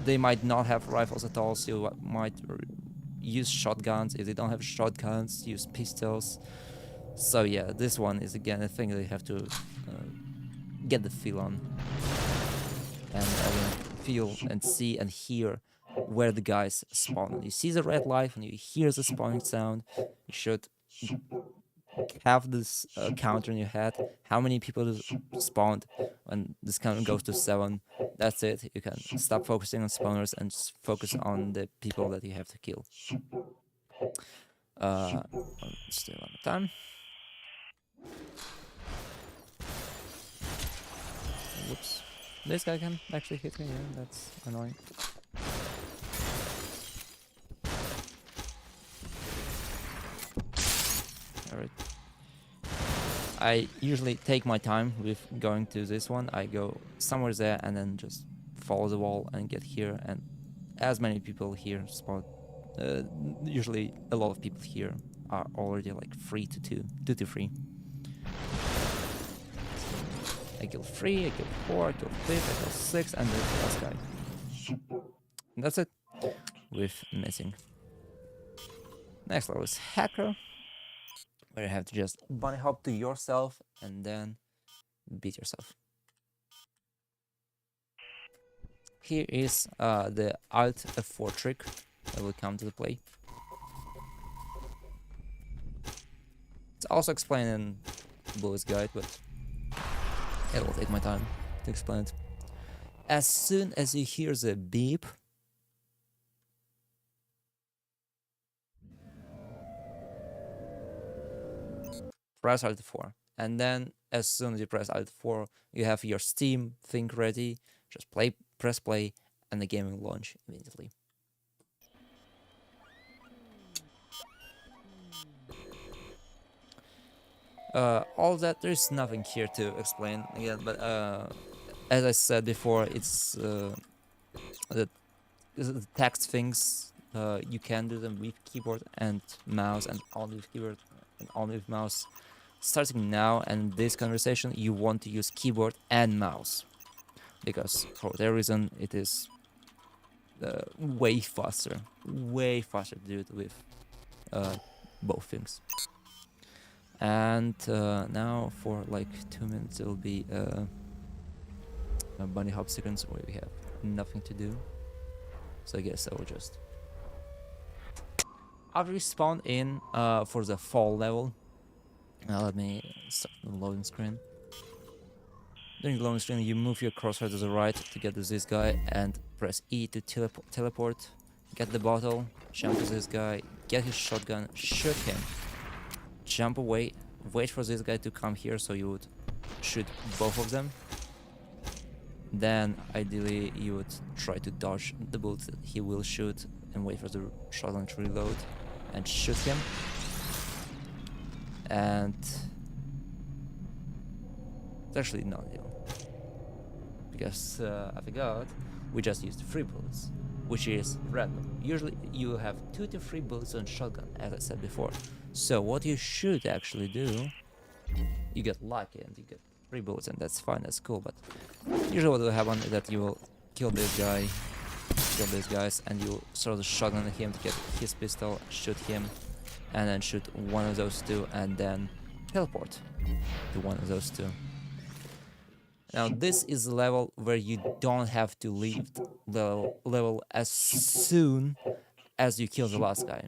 They might not have rifles at all, so you might use shotguns. If they don't have shotguns, use pistols. So yeah, this one is again a thing that you have to get the feel on. And feel and see and hear where the guys spawn. When you see the red light, when you hear the spawning sound, you should have this counter in your head. How many people spawned? When this counter goes to 7, that's it. You can stop focusing on spawners and just focus on the people that you have to kill. Still on the time. Whoops. This guy can actually hit me, yeah, that's annoying. Alright. I usually take my time with going to this one. I go somewhere there and then just follow the wall and get here, and as many people here spawn. Usually a lot of people here are already like 3 to 2 to 3. I killed 3, I killed 4, I killed 5, I killed 6, and there's the last guy. And that's it with missing. Next level is Hacker, where you have to just bunny hop to yourself and then beat yourself. Here is the Alt F4 trick that will come to the play. It's also explained in Bullet's guide, but it will take my time to explain it. As soon as you hear the beep, press Alt 4. And then as soon as you press Alt 4, you have your Steam thing ready. Just press play, and the game will launch immediately. All that, there's nothing here to explain again, but as I said before, it's the, the text things, you can do them with keyboard and mouse, and only with keyboard and only with mouse. Starting now and this conversation, you want to use keyboard and mouse, because for whatever reason it is way faster to do it with both things. And now for like 2 minutes it'll be a bunny hop sequence where we have nothing to do. So I guess I will just, after we spawn in for the fall level, let me start the loading screen. During the loading screen, you move your crosshair to the right to get to this guy and press E to teleport. Get the bottle, jump to this guy, get his shotgun, shoot him, jump away, wait for this guy to come here so you would shoot both of them. Then ideally you would try to dodge the bullets that he will shoot and wait for the shotgun to reload and shoot him. And it's actually not ideal, because I forgot, we just used 3 bullets, which is random. Usually you have 2 to 3 bullets on shotgun, as I said before. So what you should actually do, you get lucky and you get 3 bullets, and that's fine, that's cool, but usually what will happen is that you will kill this guy, kill these guys, and you throw the shotgun at him to get his pistol, shoot him, and then shoot one of those 2, and then teleport to one of those 2. Now this is the level where you don't have to leave the level as soon as you kill the last guy.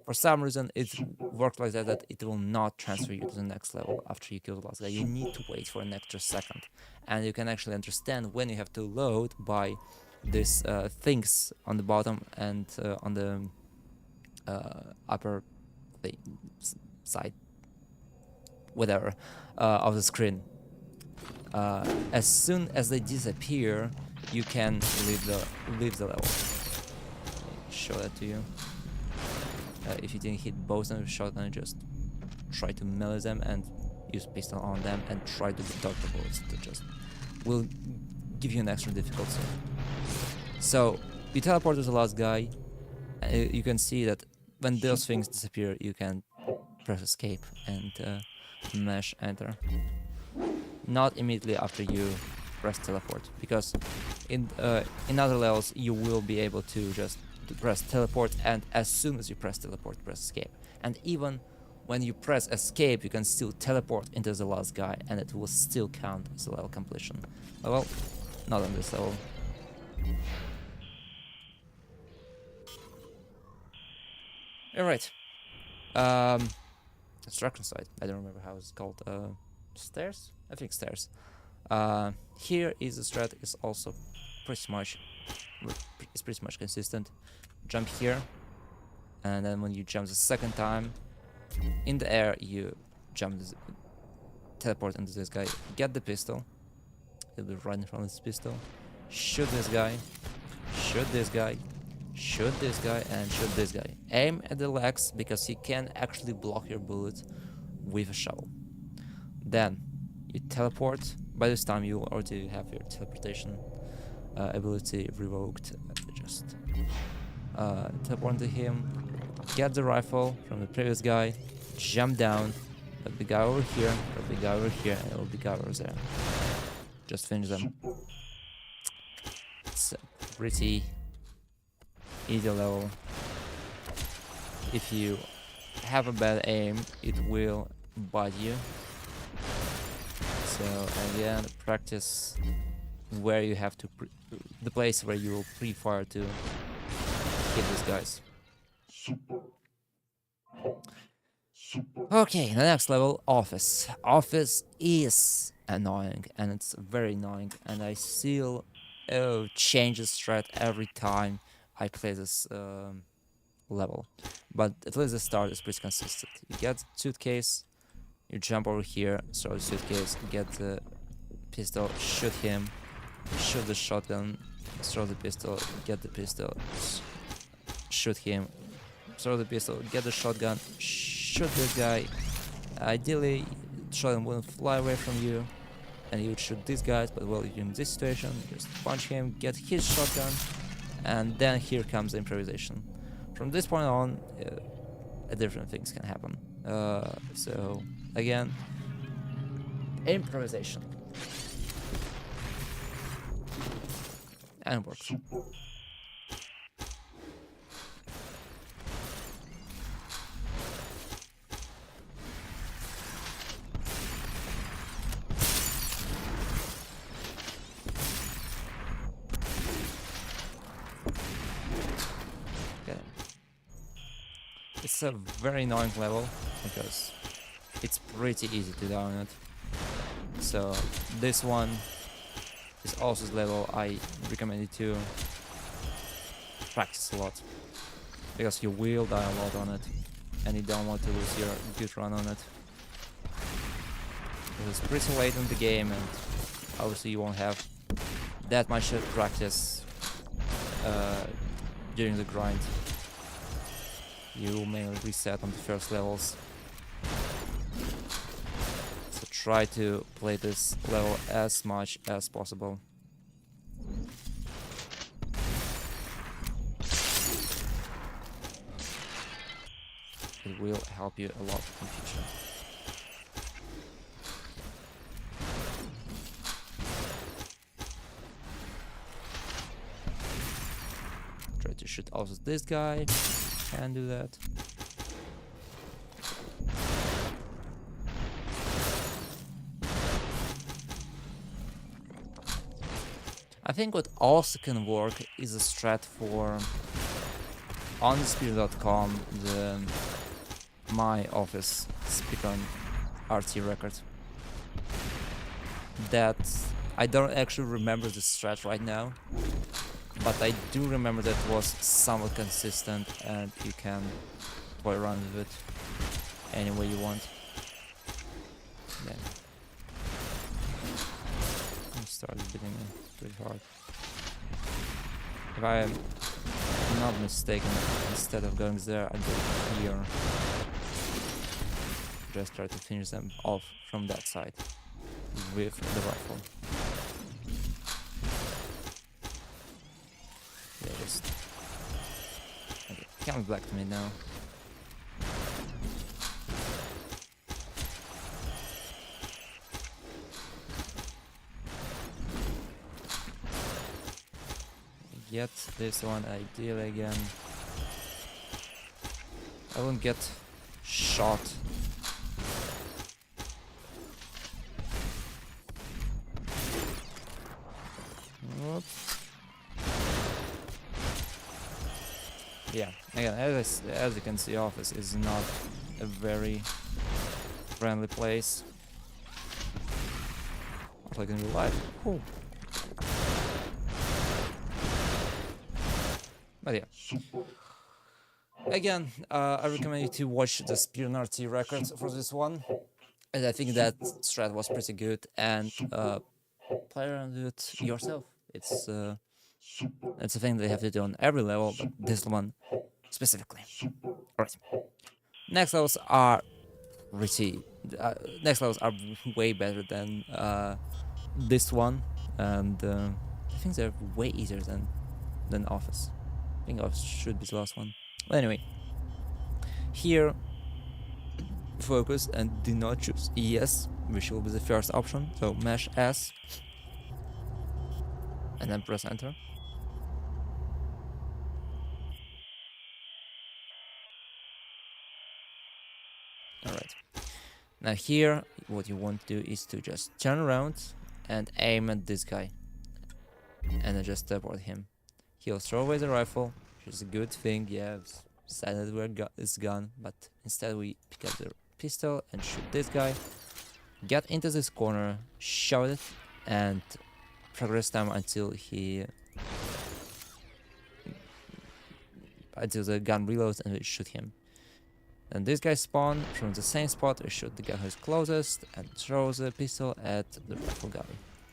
For some reason it works like that it will not transfer you to the next level after you kill the last guy. You need to wait for an extra second, and you can actually understand when you have to load by these things on the bottom and on the upper side, whatever, of the screen. As soon as they disappear, you can leave the level. Show that to you. If you didn't hit both of them with shotgun, just try to melee them and use pistol on them and try to dodge the bullets. That just will give you an extra difficulty. So you teleport to the last guy. You can see that when those things disappear, you can press escape and mash enter. Not immediately after you press teleport, because in other levels you will be able to just press teleport, and as soon as you press teleport, press escape. And even when you press escape, you can still teleport into the last guy, and it will still count as a level completion. Well, not on this level. Alright. Construction site. I don't remember how it's called. Stairs? I think stairs. Here is the strat is also pretty much consistent. Jump here, and then when you jump the second time in the air, you jump teleport into this guy, get the pistol, he'll be right in front of this pistol, shoot this guy, shoot this guy, shoot this guy, and shoot this guy. Aim at the legs, because he can actually block your bullet with a shovel. Then you teleport. By this time you already have your teleportation ability revoked. Just teleport to him, get the rifle from the previous guy, jump down, let the guy over here, let the guy over here, and let the guy over there. Just finish them. It's a pretty easy level. If you have a bad aim, it will bite you. So again, practice where you have to the place where you will pre-fire to hit these guys. Okay, the next level, office. Office is annoying, and it's very annoying, and I still change the strat every time I play this level. But at least the start is pretty consistent. You get the suitcase, you jump over here, throw the suitcase, get the pistol, shoot him, shoot the shotgun, throw the pistol, get the pistol, shoot him, throw the pistol, get the shotgun, shoot this guy. Ideally, shotgun wouldn't fly away from you, and you would shoot these guys, but well, in this situation, just punch him, get his shotgun, and then here comes the improvisation. From this point on, different things can happen. So, again, improvisation. And it works. It's a very annoying level because it's pretty easy to down it. So this one is also the level I recommend you to practice a lot, because you will die a lot on it and you don't want to lose your good run on it. It's pretty late in the game and obviously you won't have that much practice during the grind. You may reset on the first levels. So try to play this level as much as possible. It will help you a lot in future. Try to shoot also this guy. Can do that. I think what also can work is a strat for on Desperado.com, the my office speaker RT record. That I don't actually remember the strat right now, but I do remember that it was somewhat consistent and you can play around with it any way you want. Yeah. I started beating it pretty hard. If I am not mistaken, instead of going there, I go here. Just try to finish them off from that side with the rifle. Okay, come back to me now. Get this one ideally again. I won't get shot. Whoops. Yeah, again, as you can see, office is not a very friendly place. Like in real life. Cool. But yeah. Again, I recommend you to watch the SUPERHOT records for this one. And I think that strat was pretty good, and play around with it yourself. It's a thing that you have to do on every level, but this one specifically. Alright. Next levels are next levels are way better than this one, and I think they're way easier than Office. I think Office should be the last one. But anyway, here focus and do not choose yes, which will be the first option. So mash S and then press enter. Alright. Now here, what you want to do is to just turn around and aim at this guy. And then just teleport him. He'll throw away the rifle, which is a good thing. Yeah, it's sad that it's gone, but instead we pick up the pistol and shoot this guy. Get into this corner, shout it, and progress time until the gun reloads, and we shoot him. And this guy spawn from the same spot. We shoot the guy who's closest and throw the pistol at the rifle guy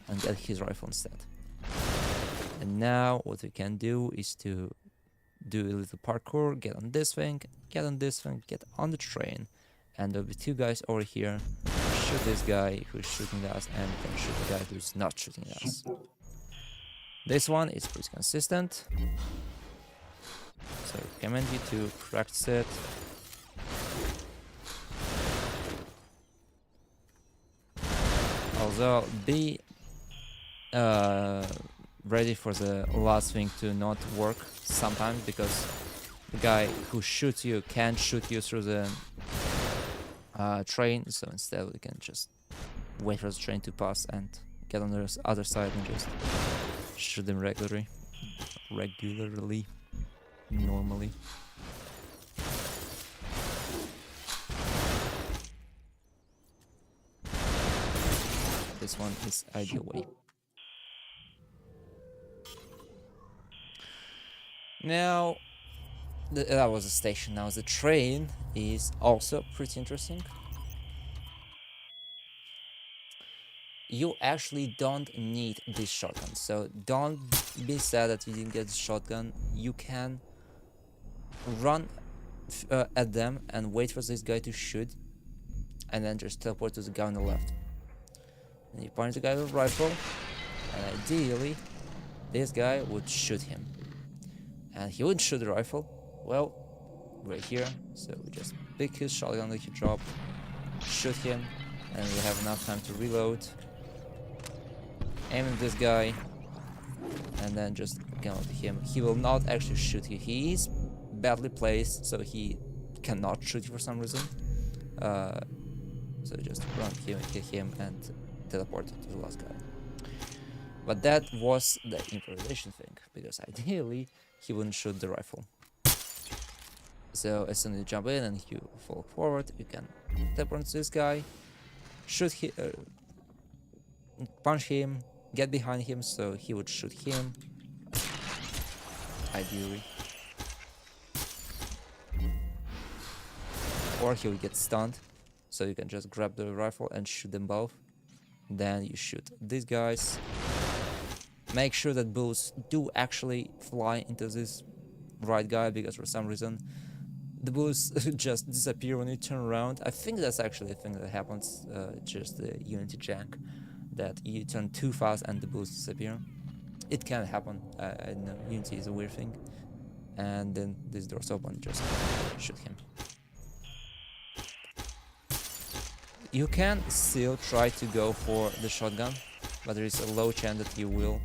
and get his rifle instead. And now what we can do is to do a little parkour, get on this thing, get on this thing, get on the train, and there'll be two guys over here shoot this guy who's shooting us, and then shoot the guy who's not shooting us. This one is pretty consistent, so I recommend you to practice it. Also, be ready for the last thing to not work sometimes, because the guy who shoots you can't shoot you through the train, so instead we can just wait for the train to pass and get on the other side and just shoot them regularly, normally. This one is ideal way. Now, that was a station. Now the train is also pretty interesting. You actually don't need this shotgun, so don't be sad that you didn't get the shotgun. You can run at them and wait for this guy to shoot, and then just teleport to the guy on the left. And you point the guy with a rifle, and ideally this guy would shoot him. And he wouldn't shoot the rifle. Well, right here, so we just pick his shotgun that he dropped, shoot him, and we have enough time to reload, aim at this guy, and then just come out to him. He will not actually shoot you. He is badly placed, so he cannot shoot you for some reason. So just run him, hit him, and teleport to the last guy. But that was the improvisation thing, because ideally he wouldn't shoot the rifle. So as soon as you jump in and you fall forward, you can teleport to this guy, shoot him, punch him, get behind him, so he would shoot him, ideally. Or he would get stunned, so you can just grab the rifle and shoot them both. Then you shoot these guys. Make sure that bullets do actually fly into this right guy, because for some reason the bullets just disappear when you turn around. I think that's actually a thing that happens, just the Unity jank, that you turn too fast and the bullets disappear. It can happen. I know Unity is a weird thing. And then this door's open, just shoot him. You can still try to go for the shotgun, but there is a low chance that you will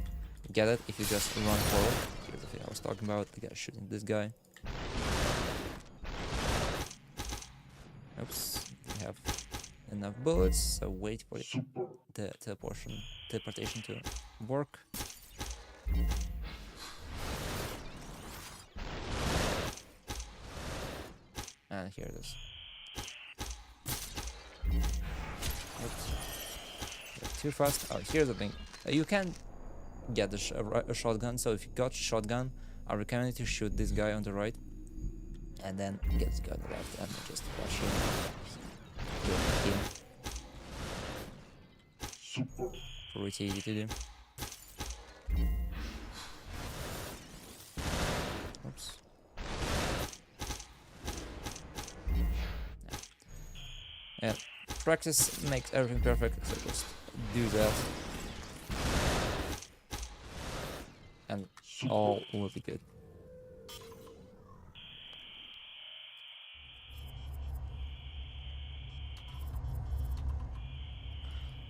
get it if you just run forward. Here's the thing I was talking about, the guy shooting this guy. Oops, we have enough bullets, so wait for the teleportation to work. And here it is. Oops. Too fast. Oh, here's the thing. You can get a shotgun, so if you got shotgun, I recommend you to shoot this guy on the right, and then get this guy on the left, and just rush him. Pretty easy to do. Oops. Yeah, practice makes everything perfect, so just do that. And all will be good.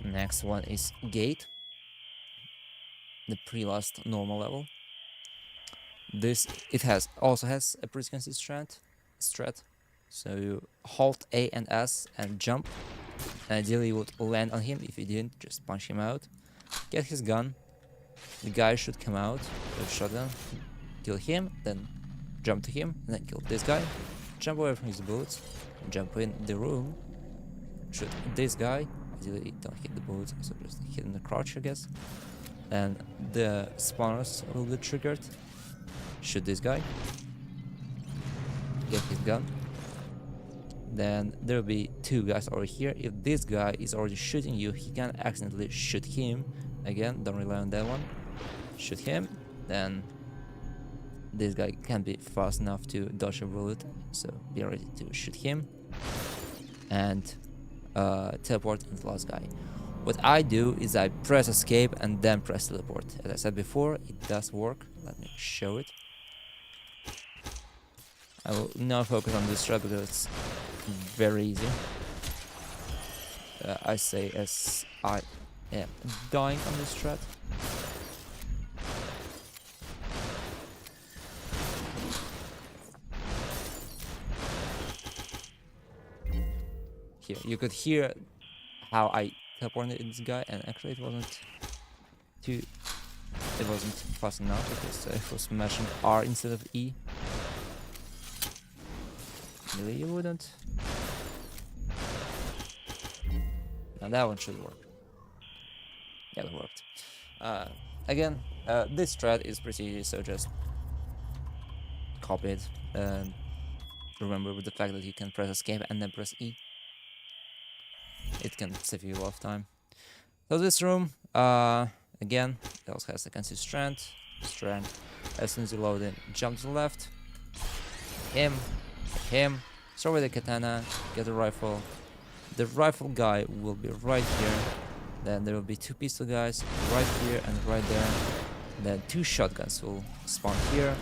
Next one is gate, the pre-last normal level. This also has a pretty consistent strat. So you hold A and S and jump. And ideally you would land on him. If you didn't, just punch him out. Get his gun. The guy should come out with a shotgun. Kill him, then jump to him, and then kill this guy. Jump away from his bullets. Jump in the room. Shoot this guy. Ideally don't hit the bullets, so just hit in the crotch, I guess. And the spawners will be triggered. Shoot this guy. Get his gun. Then there will be two guys over here. If this guy is already shooting you, he can accidentally shoot him. Again, don't rely on that one. Shoot him. Then this guy can't be fast enough to dodge a bullet, so be ready to shoot him. And teleport into the last guy. What I do is I press escape and then press teleport. As I said before, it does work. Let me show it. I will not focus on this strat because it's very easy. I say as I am dying on this strat. Here, you could hear how I teleported this guy, and actually it wasn't fast enough because I was smashing R instead of E. Really, you wouldn't. Now that one should work. Yeah, it worked. Again, this strat is pretty easy, so just copy it and remember with the fact that you can press escape and then press E. It can save you a lot of time. So this room, again, it also has a consist strand. As soon as you load it, jump to the left. Him, throw away the katana, get a rifle. The rifle guy will be right here. Then there will be two pistol guys right here and right there. Then two shotguns will spawn here.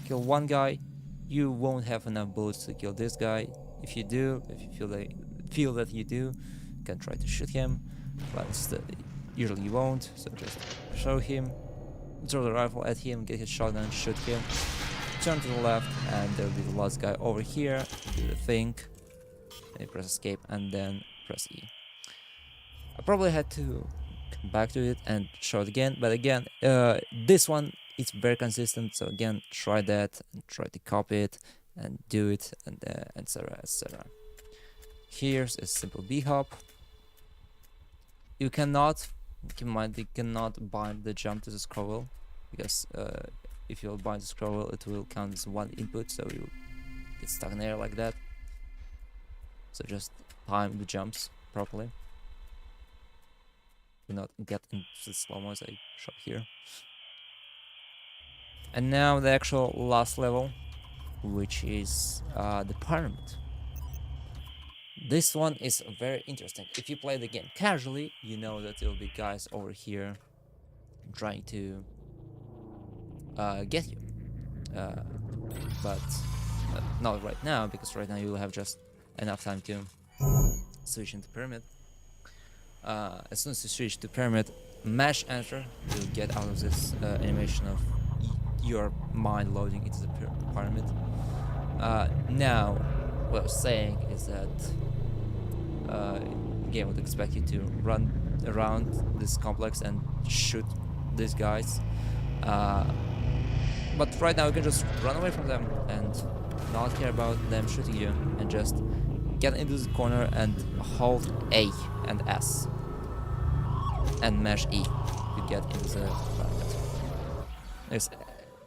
Kill one guy. You won't have enough bullets to kill this guy. If you do, if you feel that you do, you can try to shoot him. But usually you won't. So just show him, throw the rifle at him, get his shotgun, shoot him. Turn to the left, and there will be the last guy over here. Do the thing. And you press escape and then press E. I probably had to come back to it and show it again, but again, this one is very consistent. So again, try that and try to copy it and do it, and etc. etc. Here's a simple B hop. You cannot, keep in mind, you cannot bind the jump to the scroll wheel, because if you bind the scroll wheel, it will count as one input, so you get stuck in the air like that. So just time the jumps properly. Do not get into the slow-mo as I shot here. And now the actual last level, which is the pyramid. This one is very interesting. If you play the game casually, you know that there will be guys over here trying to get you. But not right now, because right now you will have just enough time to switch into pyramid. As soon as you switch to pyramid, mash enter, you'll get out of this animation of your mind loading into the pyramid. Now, what I was saying is that the game would expect you to run around this complex and shoot these guys. But right now you can just run away from them and not care about them shooting you, and just get into the corner and hold A and S and mash E to get into the pyramid.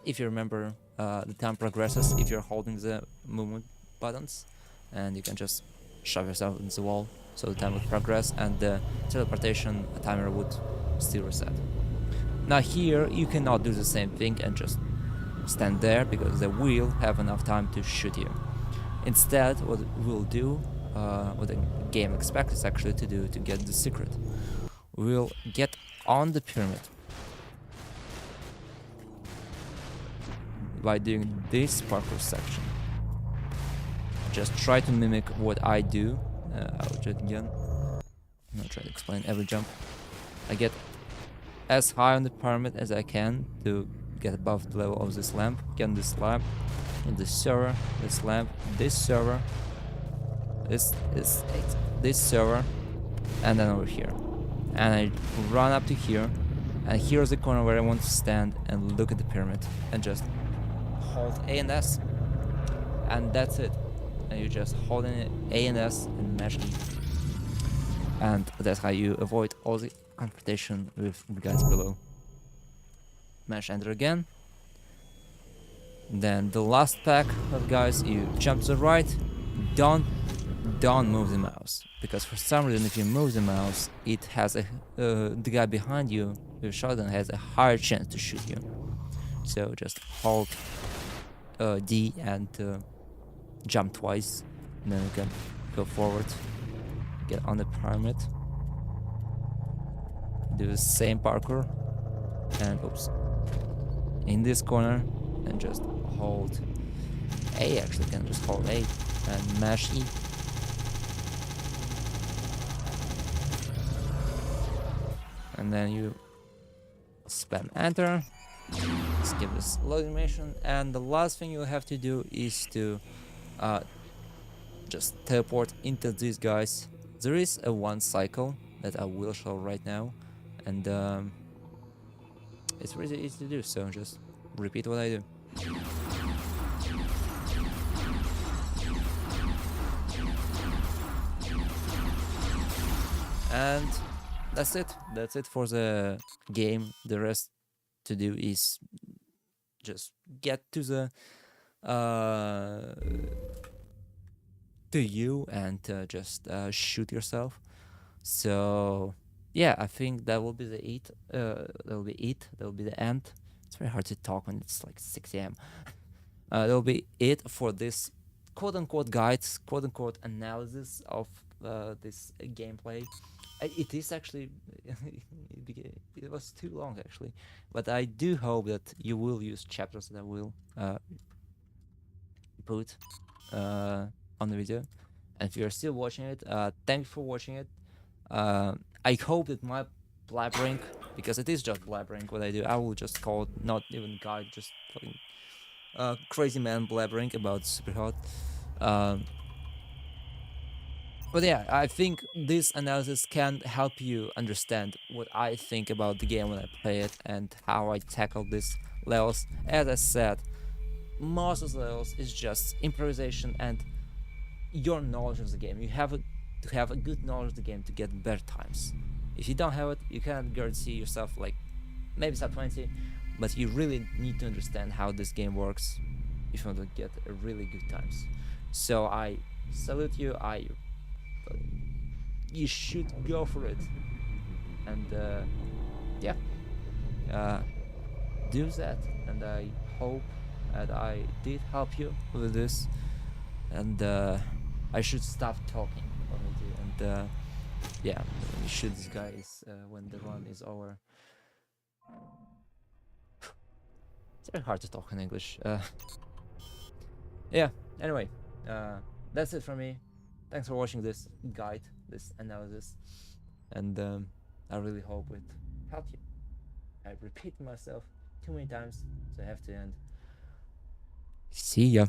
If you remember, the time progresses if you're holding the movement buttons, and you can just shove yourself into the wall, so the time would progress and the teleportation timer would still reset. Now here you cannot do the same thing and just stand there, because they will have enough time to shoot you. Instead, what we'll do, what the game expects us actually to do to get the secret, we'll get on the pyramid by doing this parkour section. Just try to mimic what I do. I'll do it again. I'm gonna try to explain every jump. I get as high on the pyramid as I can to get above the level of this lamp. Get on this lamp, in this server, this lamp, this server, this server, and then over here. And I run up to here, and here's the corner where I want to stand and look at the pyramid, and just hold A and S, and that's it. And you just hold in A and S and mash E, and that's how you avoid all the confrontation with the guys below. Mash enter again. Then the last pack of guys, you jump to the right. Don't move the mouse, because for some reason if you move the mouse, it has the guy behind you, your shotgun, has a higher chance to shoot you. So just hold D and jump twice, and then you can go forward. get on the pyramid, do the same parkour, and oops, in this corner, and just hold A. Actually, can just hold A and mash E. And then you spam enter. Let's give this load animation, and the last thing you'll have to do is to just teleport into these guys. There is a one cycle that I will show right now, and it's really easy to do, so just repeat what I do. And that's it for the game. The rest to do is just get to the to you and just shoot yourself. So yeah, I think that will be the it. That will be it. That will be the end. It's very hard to talk when it's like 6 a.m. That will be it for this quote-unquote guides, quote-unquote analysis of this gameplay. It is actually it was too long actually, but I do hope that you will use chapters that I will put on the video. And if you're still watching it, thank you for watching it. I hope that my blabbering, because it is just blabbering what I do, I will just call it not even guide, just fucking crazy man blabbering about SUPERHOT. But yeah, I think this analysis can help you understand what I think about the game when I play it and how I tackle these levels. As I said, most of the levels is just improvisation and your knowledge of the game. You have to have a good knowledge of the game to get better times. If you don't have it, you cannot guarantee yourself like maybe top 20, but you really need to understand how this game works if you want to get a really good times. So I salute you. You should go for it, and yeah, do that. And I hope that I did help you with this. And I should stop talking already. And yeah, we shoot these guys when the run is over. It's very hard to talk in English. Yeah. Anyway, that's it from me. Thanks for watching this guide, this analysis, and I really hope it helped you. I repeat myself too many times, so I have to end. See ya.